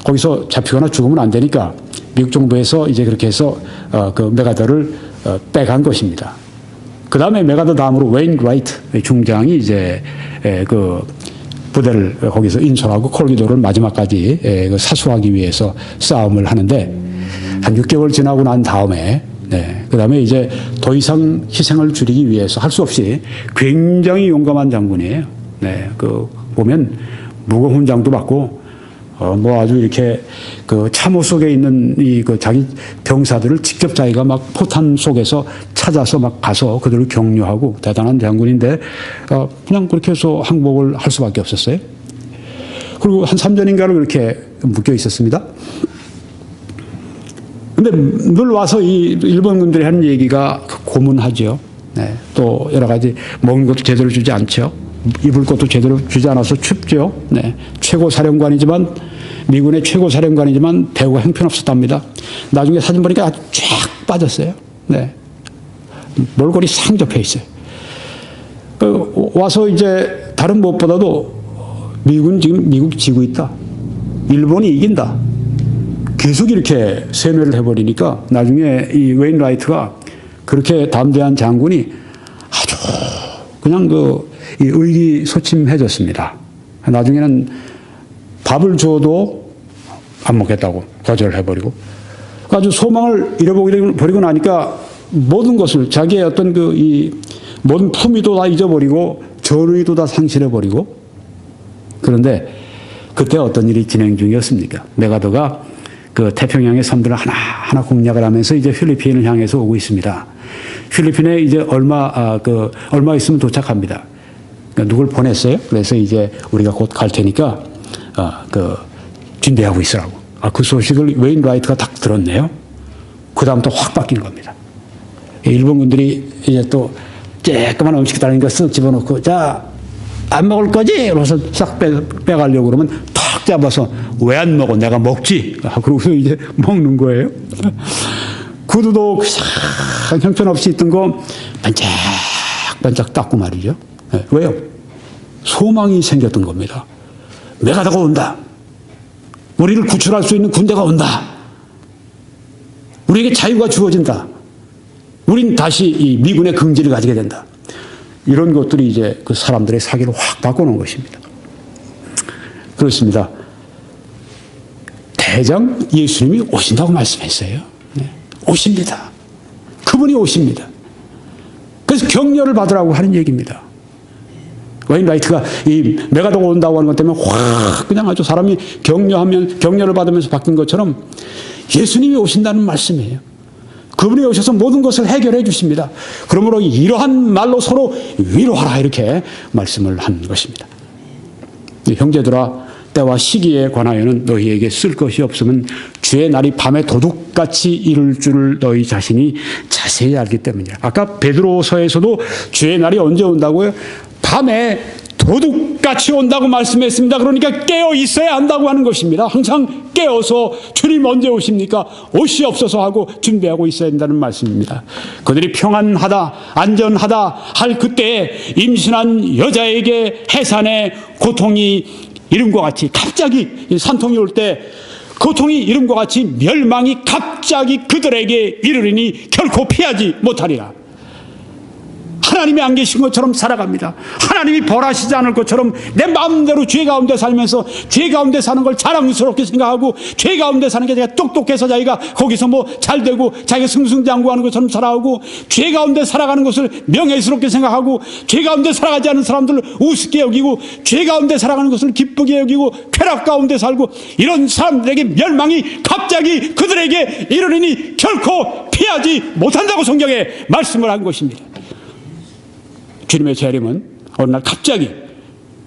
거기서 잡히거나 죽으면 안 되니까 미국 정부에서 이제 그렇게 해서 그 메가더를 빼간 것입니다. 그 다음에 메가더 다음으로 웨인 라이트 중장이 이제 그 부대를 거기서 인솔하고 콜기도를 마지막까지 사수하기 위해서 싸움을 하는데, 한 6개월 지나고 난 다음에 그 다음에 이제 더 이상 희생을 줄이기 위해서 할 수 없이, 굉장히 용감한 장군이에요. 그 보면 무거운 훈장도 받고 뭐 아주 이렇게 그 참호 속에 있는 그 자기 병사들을 직접 자기가 막 포탄 속에서 찾아서 막 가서 그들을 격려하고, 대단한 장군인데 그냥 그렇게 해서 항복을 할 수밖에 없었어요. 그리고 한 3년인가를 그렇게 묶여 있었습니다. 근데 늘 와서 이 일본군들이 하는 얘기가 고문하죠. 또 여러 가지 먹는 것도 제대로 주지 않죠. 입을 것도 제대로 주지 않아서 춥죠. 최고 사령관이지만, 미군의 최고 사령관이지만 대우가 형편없었답니다. 나중에 사진 보니까 아주 쫙 빠졌어요. 몰골이 상 접혀 있어요. 와서 이제 다른 무엇보다도 미국 지고 있다, 일본이 이긴다, 계속 이렇게 세뇌를 해버리니까 나중에 이 웨인 라이트가, 그렇게 담대한 장군이 아주 그냥 이 의기소침해졌습니다. 나중에는 밥을 줘도 안 먹겠다고 거절해버리고, 아주 소망을 잃어버리고 나니까 모든 것을, 자기의 어떤 이 모든 품위도 다 잊어버리고 전의도 다 상실해버리고. 그런데 그때 어떤 일이 진행 중이었습니까? 메가더가 그 태평양의 섬들을 하나하나 공략을 하면서 이제 필리핀을 향해서 오고 있습니다. 필리핀에 이제 얼마 있으면 도착합니다. 그러니까 누굴 보냈어요. 그래서 이제 우리가 곧 갈 테니까 준비하고 있으라고. 그 소식을 웨인 라이트가 딱 들었네요. 그 다음부터 확 바뀐 겁니다. 일본군들이 이제 또 쬐끄만 음식 달린 거 쓱 집어넣고, 자, 안 먹을 거지? 그래서 싹 빼가려고 그러면 탁 잡아서, 왜 안 먹어? 내가 먹지? 그러고서 이제 먹는 거예요. 구두도 형편없이 있던 거 반짝반짝 닦고 말이죠. 왜요? 소망이 생겼던 겁니다. 메가더가 온다. 우리를 구출할 수 있는 군대가 온다. 우리에게 자유가 주어진다. 우린 다시 이 미군의 긍지를 가지게 된다. 이런 것들이 이제 그 사람들의 사기를 확 바꿔놓은 것입니다. 그렇습니다. 대장 예수님이 오신다고 말씀했어요. 오십니다. 그분이 오십니다. 그래서 격려를 받으라고 하는 얘기입니다. 웨인 라이트가 이 메가더가 온다고 하는 것 때문에 확 그냥 아주 사람이 격려를 받으면서 바뀐 것처럼 예수님이 오신다는 말씀이에요. 그분이 오셔서 모든 것을 해결해 주십니다. 그러므로 이러한 말로 서로 위로하라, 이렇게 말씀을 한 것입니다. 형제들아, 때와 시기에 관하여는 너희에게 쓸 것이 없으면 주의 날이 밤에 도둑같이 이를 줄을 너희 자신이 자세히 알기 때문이라. 아까 베드로서에서도 주의 날이 언제 온다고요? 밤에 도둑같이 온다고 말씀했습니다. 그러니까 깨어 있어야 한다고 하는 것입니다. 항상 깨어서 주님 언제 오십니까? 오시옵소서 하고 준비하고 있어야 한다는 말씀입니다. 그들이 평안하다, 안전하다 할 그때에 임신한 여자에게 해산의 고통이 이름과 같이, 갑자기 산통이 올 때 고통이 이름과 같이 멸망이 갑자기 그들에게 이르리니 결코 피하지 못하리라. 하나님이 안 계신 것처럼 살아갑니다. 하나님이 벌하시지 않을 것처럼 내 마음대로 죄 가운데 살면서 죄 가운데 사는 걸 자랑스럽게 생각하고 죄 가운데 사는 게 자기가 똑똑해서 자기가 거기서 뭐 잘되고 자기가 승승장구하는 것처럼 살아가고 죄 가운데 살아가는 것을 명예스럽게 생각하고 죄 가운데 살아가지 않은 사람들을 우습게 여기고 죄 가운데 살아가는 것을 기쁘게 여기고 쾌락 가운데 살고 이런 사람들에게 멸망이 갑자기 그들에게 이르리니 결코 피하지 못한다고 성경에 말씀을 한 것입니다. 주님의 재림은 어느 날 갑자기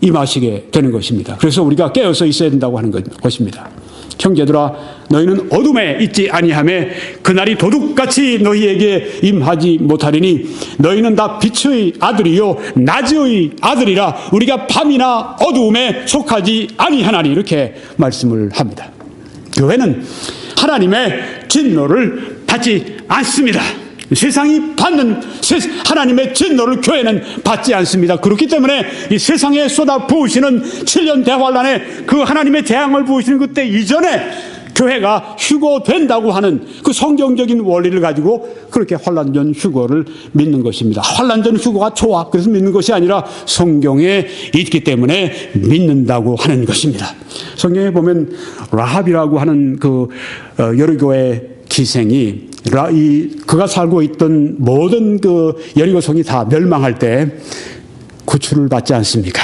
임하시게 되는 것입니다. 그래서 우리가 깨어서 있어야 된다고 하는 것입니다. 형제들아, 너희는 어둠에 있지 아니하매 그날이 도둑같이 너희에게 임하지 못하리니 너희는 다 빛의 아들이요 낮의 아들이라 우리가 밤이나 어두움에 속하지 아니하나니 이렇게 말씀을 합니다. 교회는 하나님의 진노를 받지 않습니다. 세상이 받는 하나님의 진노를 교회는 받지 않습니다. 그렇기 때문에 이 세상에 쏟아 부으시는 7년 대환란에 그 하나님의 재앙을 부으시는 그때 이전에 교회가 휴거된다고 하는 그 성경적인 원리를 가지고 그렇게 환란전 휴거를 믿는 것입니다. 환란전 휴거가 좋아 그래서 믿는 것이 아니라 성경에 있기 때문에 믿는다고 하는 것입니다. 성경에 보면 라합이라고 하는 그 여리고의 기생이 그가 살고 있던 모든 그 여리고성이 다 멸망할 때 구출을 받지 않습니까?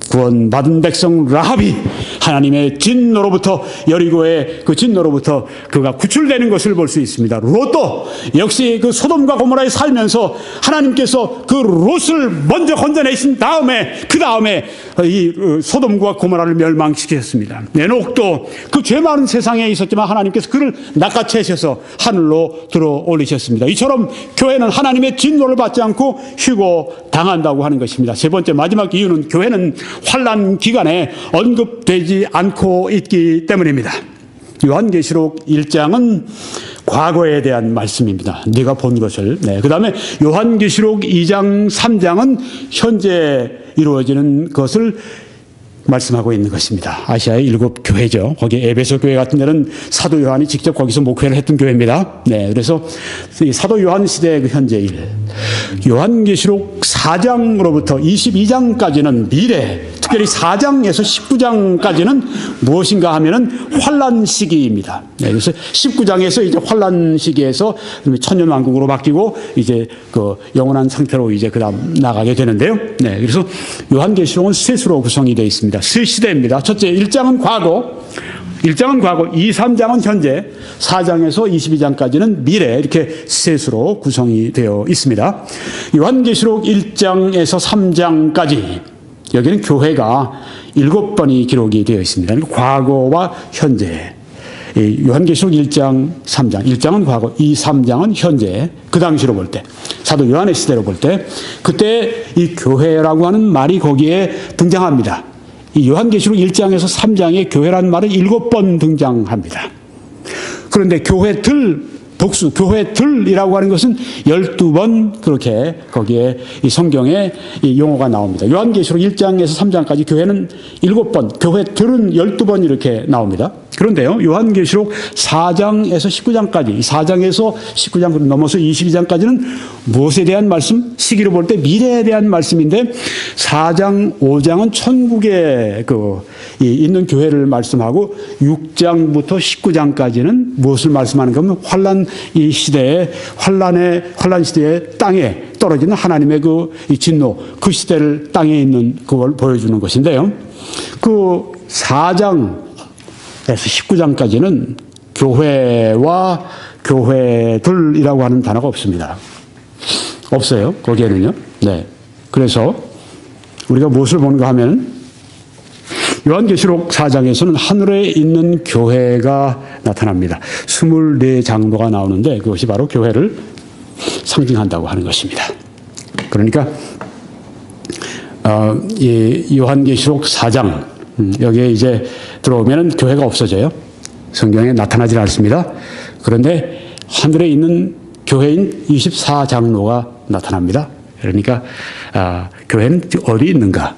구원받은 백성 라합이 하나님의 진노로부터 여리고의 그 진노로부터 그가 구출되는 것을 볼 수 있습니다. 롯도 역시 그 소돔과 고모라에 살면서 하나님께서 그 롯을 먼저 건져내신 다음에 그 다음에 이 소돔과 고모라를 멸망시켰습니다. 에녹도 그 죄 많은 세상에 있었지만 하나님께서 그를 낚아채셔서 하늘로 들어 올리셨습니다. 이처럼 교회는 하나님의 진노를 받지 않고 휴고 당한다고 하는 것입니다. 세 번째 마지막 이유는 교회는 환난 기간에 언급되지 않고 있기 때문입니다. 요한계시록 1장은 과거에 대한 말씀입니다. 네가 본 것을. 그 다음에 요한계시록 2장 3장은 현재 이루어지는 것을 말씀하고 있는 것입니다. 아시아의 7교회죠. 거기 에베소 교회 같은 데는 사도 요한이 직접 거기서 목회를 했던 교회입니다. 그래서 이 사도 요한 시대의 그 현재 일. 요한계시록 4장으로부터 22장까지는 미래, 특별히 4장에서 19장까지는 무엇인가 하면은 환란 시기입니다. 그래서 19장에서 이제 환란 시기에서 천년왕국으로 바뀌고 이제 그 영원한 상태로 이제 그다음 나가게 되는데요. 그래서 요한계시록은 셋으로 구성이 되어 있습니다. 세 시대입니다. 첫째, 1장은 과거, 2, 3장은 현재, 4장에서 22장까지는 미래, 이렇게 셋으로 구성이 되어 있습니다. 요한계시록 1장에서 3장까지 여기는 교회가 7번이 기록이 되어 있습니다. 과거와 현재. 요한계시록 1장, 3장. 1장은 과거, 2, 3장은 현재. 그 당시로 볼 때, 사도 요한의 시대로 볼 때, 그때 이 교회라고 하는 말이 거기에 등장합니다. 이 요한계시록 1장에서 3장에 교회라는 말은 7번 등장합니다. 그런데 교회들, 복수, 교회들이라고 하는 것은 12번 그렇게 거기에 이 성경에 이 용어가 나옵니다. 요한계시록 1장에서 3장까지 교회는 7번, 교회들은 12번 이렇게 나옵니다. 그런데요, 요한계시록 4장에서 19장까지, 4장에서 19장 넘어서 22장까지는 무엇에 대한 말씀? 시기로 볼 때 미래에 대한 말씀인데 4장, 5장은 천국에 있는 교회를 말씀하고 6장부터 19장까지는 무엇을 말씀하는 겁니까? 환란 시대에 땅에 떨어지는 하나님의 이 진노, 그 시대를 땅에 있는 그걸 보여주는 것인데요. 그 4장 19장까지는 교회와 교회들이라고 하는 단어가 없습니다. 없어요. 거기에는요. 그래서 우리가 무엇을 보는가 하면 요한계시록 4장에서는 하늘에 있는 교회가 나타납니다. 24장로가 나오는데 그것이 바로 교회를 상징한다고 하는 것입니다. 그러니까 이 요한계시록 4장 여기에 이제 들어오면 교회가 없어져요. 성경에 나타나지 않습니다. 그런데 하늘에 있는 교회인 24장로가 나타납니다. 그러니까 교회는 어디 있는가?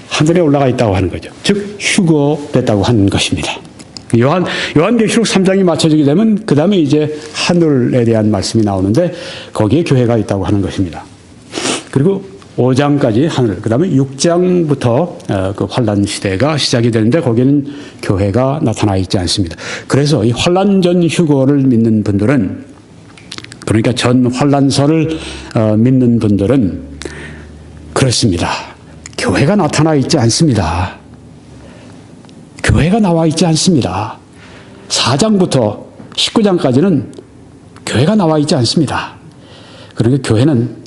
하늘에 올라가 있다고 하는 거죠. 즉 휴거됐다고 하는 것입니다. 요한계시록 3장이 맞춰지게 되면 그 다음에 이제 하늘에 대한 말씀이 나오는데 거기에 교회가 있다고 하는 것입니다. 그리고 5장까지 하늘, 그 다음에 6장부터 그 환란 시대가 시작이 되는데 거기는 교회가 나타나 있지 않습니다. 그래서 이 환란 전 휴거를 믿는 분들은, 그러니까 전 환란설을 믿는 분들은 그렇습니다. 교회가 나타나 있지 않습니다. 교회가 나와 있지 않습니다. 4장부터 19장까지는 교회가 나와 있지 않습니다. 그러니까 교회는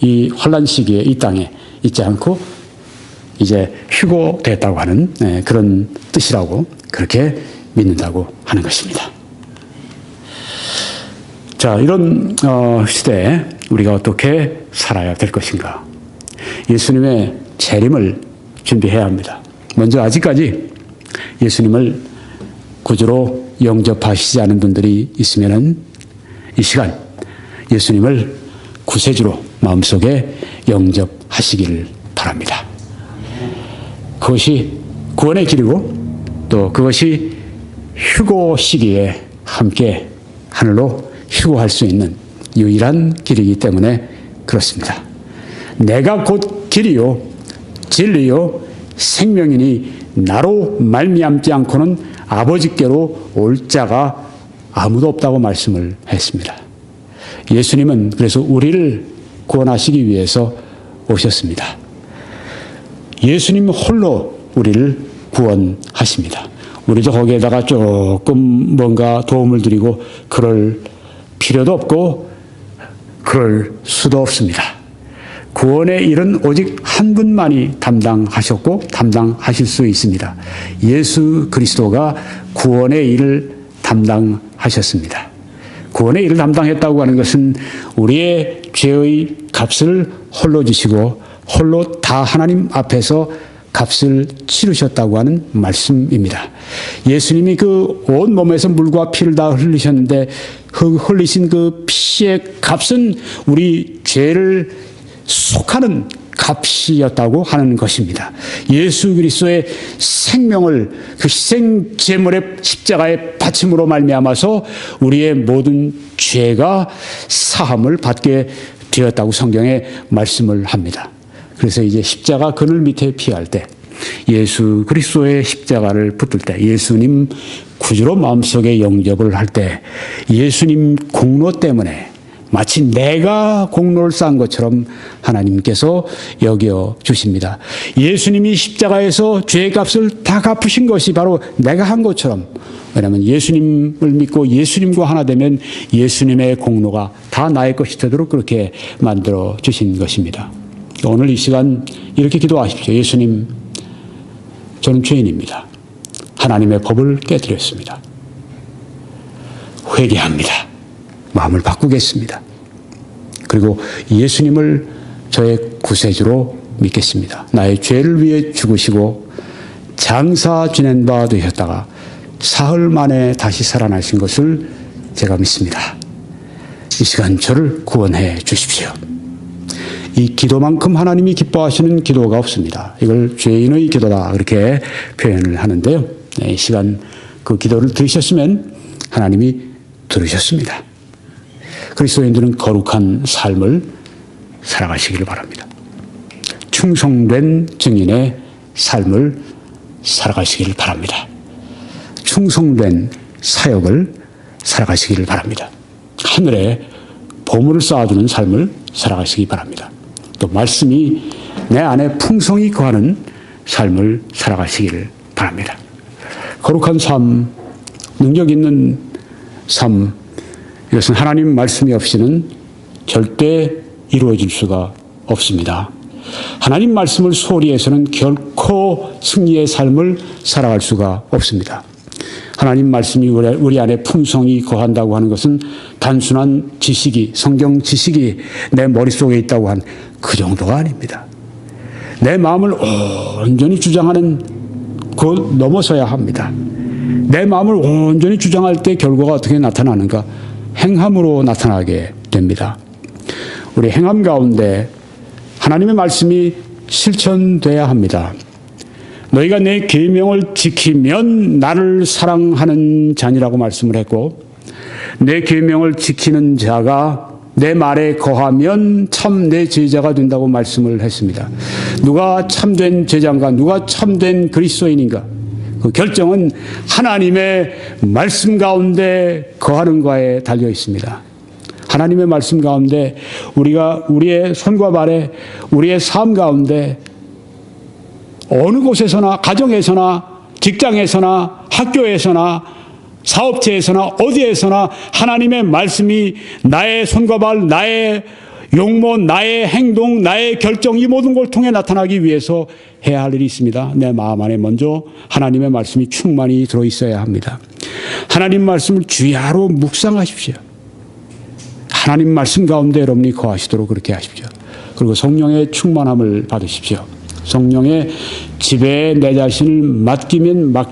이 환란 시기에 이 땅에 있지 않고 이제 휴거됐다고 하는 그런 뜻이라고 그렇게 믿는다고 하는 것입니다. 자, 이런 시대에 우리가 어떻게 살아야 될 것인가? 예수님의 재림을 준비해야 합니다. 먼저 아직까지 예수님을 구주로 영접하시지 않은 분들이 있으면은 이 시간 예수님을 구세주로 마음속에 영접하시기를 바랍니다. 그것이 구원의 길이고 또 그것이 휴거 시기에 함께 하늘로 휴거할 수 있는 유일한 길이기 때문에 그렇습니다. 내가 곧 길이요 진리요 생명이니 나로 말미암지 않고는 아버지께로 올 자가 아무도 없다고 말씀을 했습니다. 예수님은 그래서 우리를 구원하시기 위해서 오셨습니다. 예수님 홀로 우리를 구원하십니다. 우리도 거기에다가 조금 뭔가 도움을 드리고 그럴 필요도 없고 그럴 수도 없습니다. 구원의 일은 오직 한 분만이 담당하셨고 담당하실 수 있습니다. 예수 그리스도가 구원의 일을 담당하셨습니다. 구원의 일을 담당했다고 하는 것은 우리의 죄의 값을 홀로 지시고 홀로 다 하나님 앞에서 값을 치르셨다고 하는 말씀입니다. 예수님이 그 온 몸에서 물과 피를 다 흘리셨는데 흘리신 그 피의 값은 우리 죄를 속하는 값이었다고 하는 것입니다. 예수 그리스도의 생명을 그 희생 제물의 십자가의 바침으로 말미암아서 우리의 모든 죄가 사함을 받게 되었다고 성경에 말씀을 합니다. 그래서 이제 십자가 그늘 밑에 피할 때 예수 그리스도의 십자가를 붙들 때 예수님 구주로 마음속에 영접을 할 때 예수님 공로 때문에 마치 내가 공로를 쌓은 것처럼 하나님께서 여겨 주십니다. 예수님이 십자가에서 죄의 값을 다 갚으신 것이 바로 내가 한 것처럼, 왜냐하면 예수님을 믿고 예수님과 하나 되면 예수님의 공로가 다 나의 것이 되도록 그렇게 만들어 주신 것입니다. 오늘 이 시간 이렇게 기도하십시오. 예수님, 저는 죄인입니다. 하나님의 법을 깨뜨렸습니다. 회개합니다. 마음을 바꾸겠습니다. 그리고 예수님을 저의 구세주로 믿겠습니다. 나의 죄를 위해 죽으시고 장사 지낸 바 되셨다가 사흘 만에 다시 살아나신 것을 제가 믿습니다. 이 시간 저를 구원해 주십시오. 이 기도만큼 하나님이 기뻐하시는 기도가 없습니다. 이걸 죄인의 기도다 그렇게 표현을 하는데요. 이 시간 그 기도를 들으셨으면 하나님이 들으셨습니다. 그리스도인들은 거룩한 삶을 살아가시기를 바랍니다. 충성된 증인의 삶을 살아가시기를 바랍니다. 충성된 사역을 살아가시기를 바랍니다. 하늘에 보물을 쌓아두는 삶을 살아가시기 바랍니다. 또 말씀이 내 안에 풍성히 거하는 삶을 살아가시기를 바랍니다. 거룩한 삶, 능력 있는 삶, 이것은 하나님 말씀이 없이는 절대 이루어질 수가 없습니다. 하나님 말씀을 소홀히 해서는 결코 승리의 삶을 살아갈 수가 없습니다. 하나님 말씀이 우리 안에 풍성히 거한다고 하는 것은 단순한 지식이, 성경 지식이 내 머릿속에 있다고 한 그 정도가 아닙니다. 내 마음을 온전히 주장하는 그 넘어서야 합니다. 내 마음을 온전히 주장할 때 결과가 어떻게 나타나는가? 행함으로 나타나게 됩니다. 우리 행함 가운데 하나님의 말씀이 실천돼야 합니다. 너희가 내 계명을 지키면 나를 사랑하는 자니라고 말씀을 했고 내 계명을 지키는 자가 내 말에 거하면 참 내 제자가 된다고 말씀을 했습니다. 누가 참된 제자인가, 누가 참된 그리스도인인가, 그 결정은 하나님의 말씀 가운데 거하는 거에 달려 있습니다. 하나님의 말씀 가운데 우리가 우리의 손과 발에, 우리의 삶 가운데 어느 곳에서나, 가정에서나, 직장에서나, 학교에서나, 사업체에서나, 어디에서나 하나님의 말씀이 나의 손과 발, 나의 용모, 나의 행동, 나의 결정, 이 모든 걸 통해 나타나기 위해서 해야 할 일이 있습니다. 내 마음 안에 먼저 하나님의 말씀이 충만히 들어있어야 합니다. 하나님 말씀을 주야로 묵상하십시오. 하나님 말씀 가운데 여러분이 거하시도록 그렇게 하십시오. 그리고 성령의 충만함을 받으십시오. 성령의 지배에 내 자신을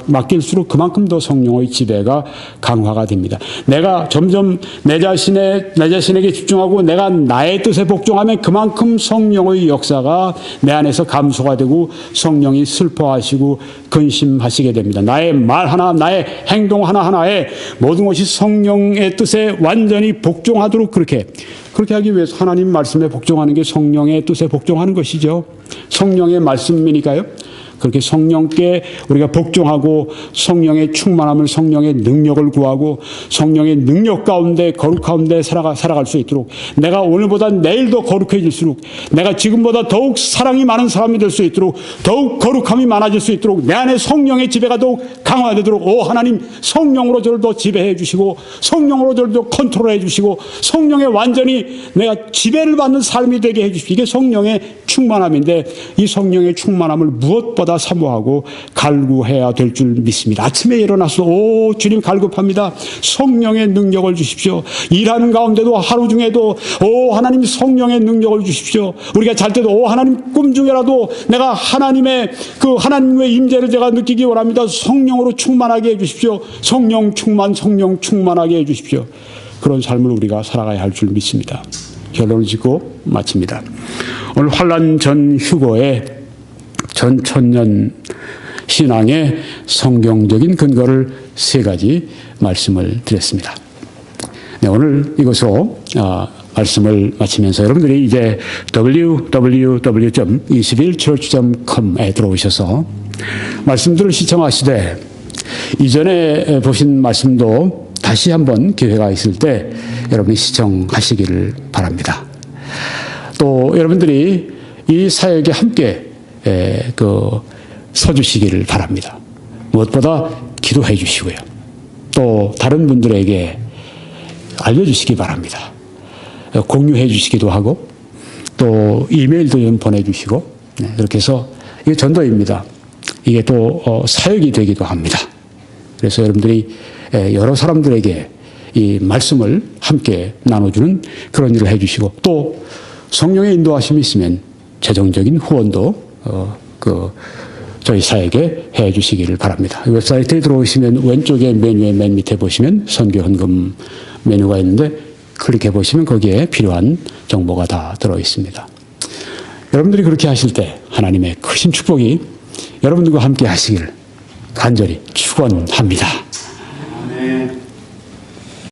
맡길수록 그만큼 더 성령의 지배가 강화가 됩니다. 내가 점점 내 자신에게 집중하고 내가 나의 뜻에 복종하면 그만큼 성령의 역사가 내 안에서 감소가 되고 성령이 슬퍼하시고 근심하시게 됩니다. 나의 말 하나, 나의 행동 하나하나에 모든 것이 성령의 뜻에 완전히 복종하도록 그렇게 하기 위해서 하나님 말씀에 복종하는 게 성령의 뜻에 복종하는 것이죠. 성령의 말씀이니까요. 그렇게 성령께 우리가 복종하고 성령의 충만함을, 성령의 능력을 구하고 성령의 능력 가운데, 거룩 가운데 살아갈 수 있도록, 내가 오늘보다 내일 더 거룩해질수록, 내가 지금보다 더욱 사랑이 많은 사람이 될 수 있도록, 더욱 거룩함이 많아질 수 있도록, 내 안에 성령의 지배가 더욱 강화되도록, 오 하나님, 성령으로 저를 더 지배해 주시고 성령으로 저를 더 컨트롤해 주시고 성령의 완전히 내가 지배를 받는 삶이 되게 해 주십시오. 이게 성령의 충만함인데, 이 성령의 충만함을 무엇보다 사모하고 갈구해야 될 줄 믿습니다. 아침에 일어나서 오 주님 갈급합니다. 성령의 능력을 주십시오. 일하는 가운데도 하루 중에도 오 하나님 성령의 능력을 주십시오. 우리가 잘 때도 오 하나님 꿈 중에라도 내가 하나님의 하나님의 임재를 제가 느끼기 원합니다. 성령으로 충만하게 해주십시오. 성령 충만하게 해주십시오. 그런 삶을 우리가 살아가야 할 줄 믿습니다. 결론을 짓고 마칩니다. 오늘 환란 전 휴거의 전 천년 신앙의 성경적인 근거를 세 가지 말씀을 드렸습니다. 네, 오늘 이것으로 말씀을 마치면서 여러분들이 이제 www.21church.com에 들어오셔서 말씀들을 시청하시되 이전에 보신 말씀도 다시 한번 기회가 있을 때 여러분이 시청하시기를 바랍니다. 또 여러분들이 이 사역에 함께 서주시기를 바랍니다. 무엇보다 기도해 주시고요. 또 다른 분들에게 알려주시기 바랍니다. 공유해 주시기도 하고 또 이메일도 좀 보내주시고, 그렇게 해서 이게 전도입니다. 이게 또 사역이 되기도 합니다. 그래서 여러분들이 여러 사람들에게 이 말씀을 함께 나눠주는 그런 일을 해주시고, 또 성령의 인도하심이 있으면 재정적인 후원도 저희 사역에 해 주시기를 바랍니다. 웹사이트에 들어오시면 왼쪽에 메뉴의 맨 밑에 보시면 선교 헌금 메뉴가 있는데 클릭해 보시면 거기에 필요한 정보가 다 들어 있습니다. 여러분들이 그렇게 하실 때 하나님의 크신 축복이 여러분들과 함께 하시기를 간절히 축원합니다. 아멘.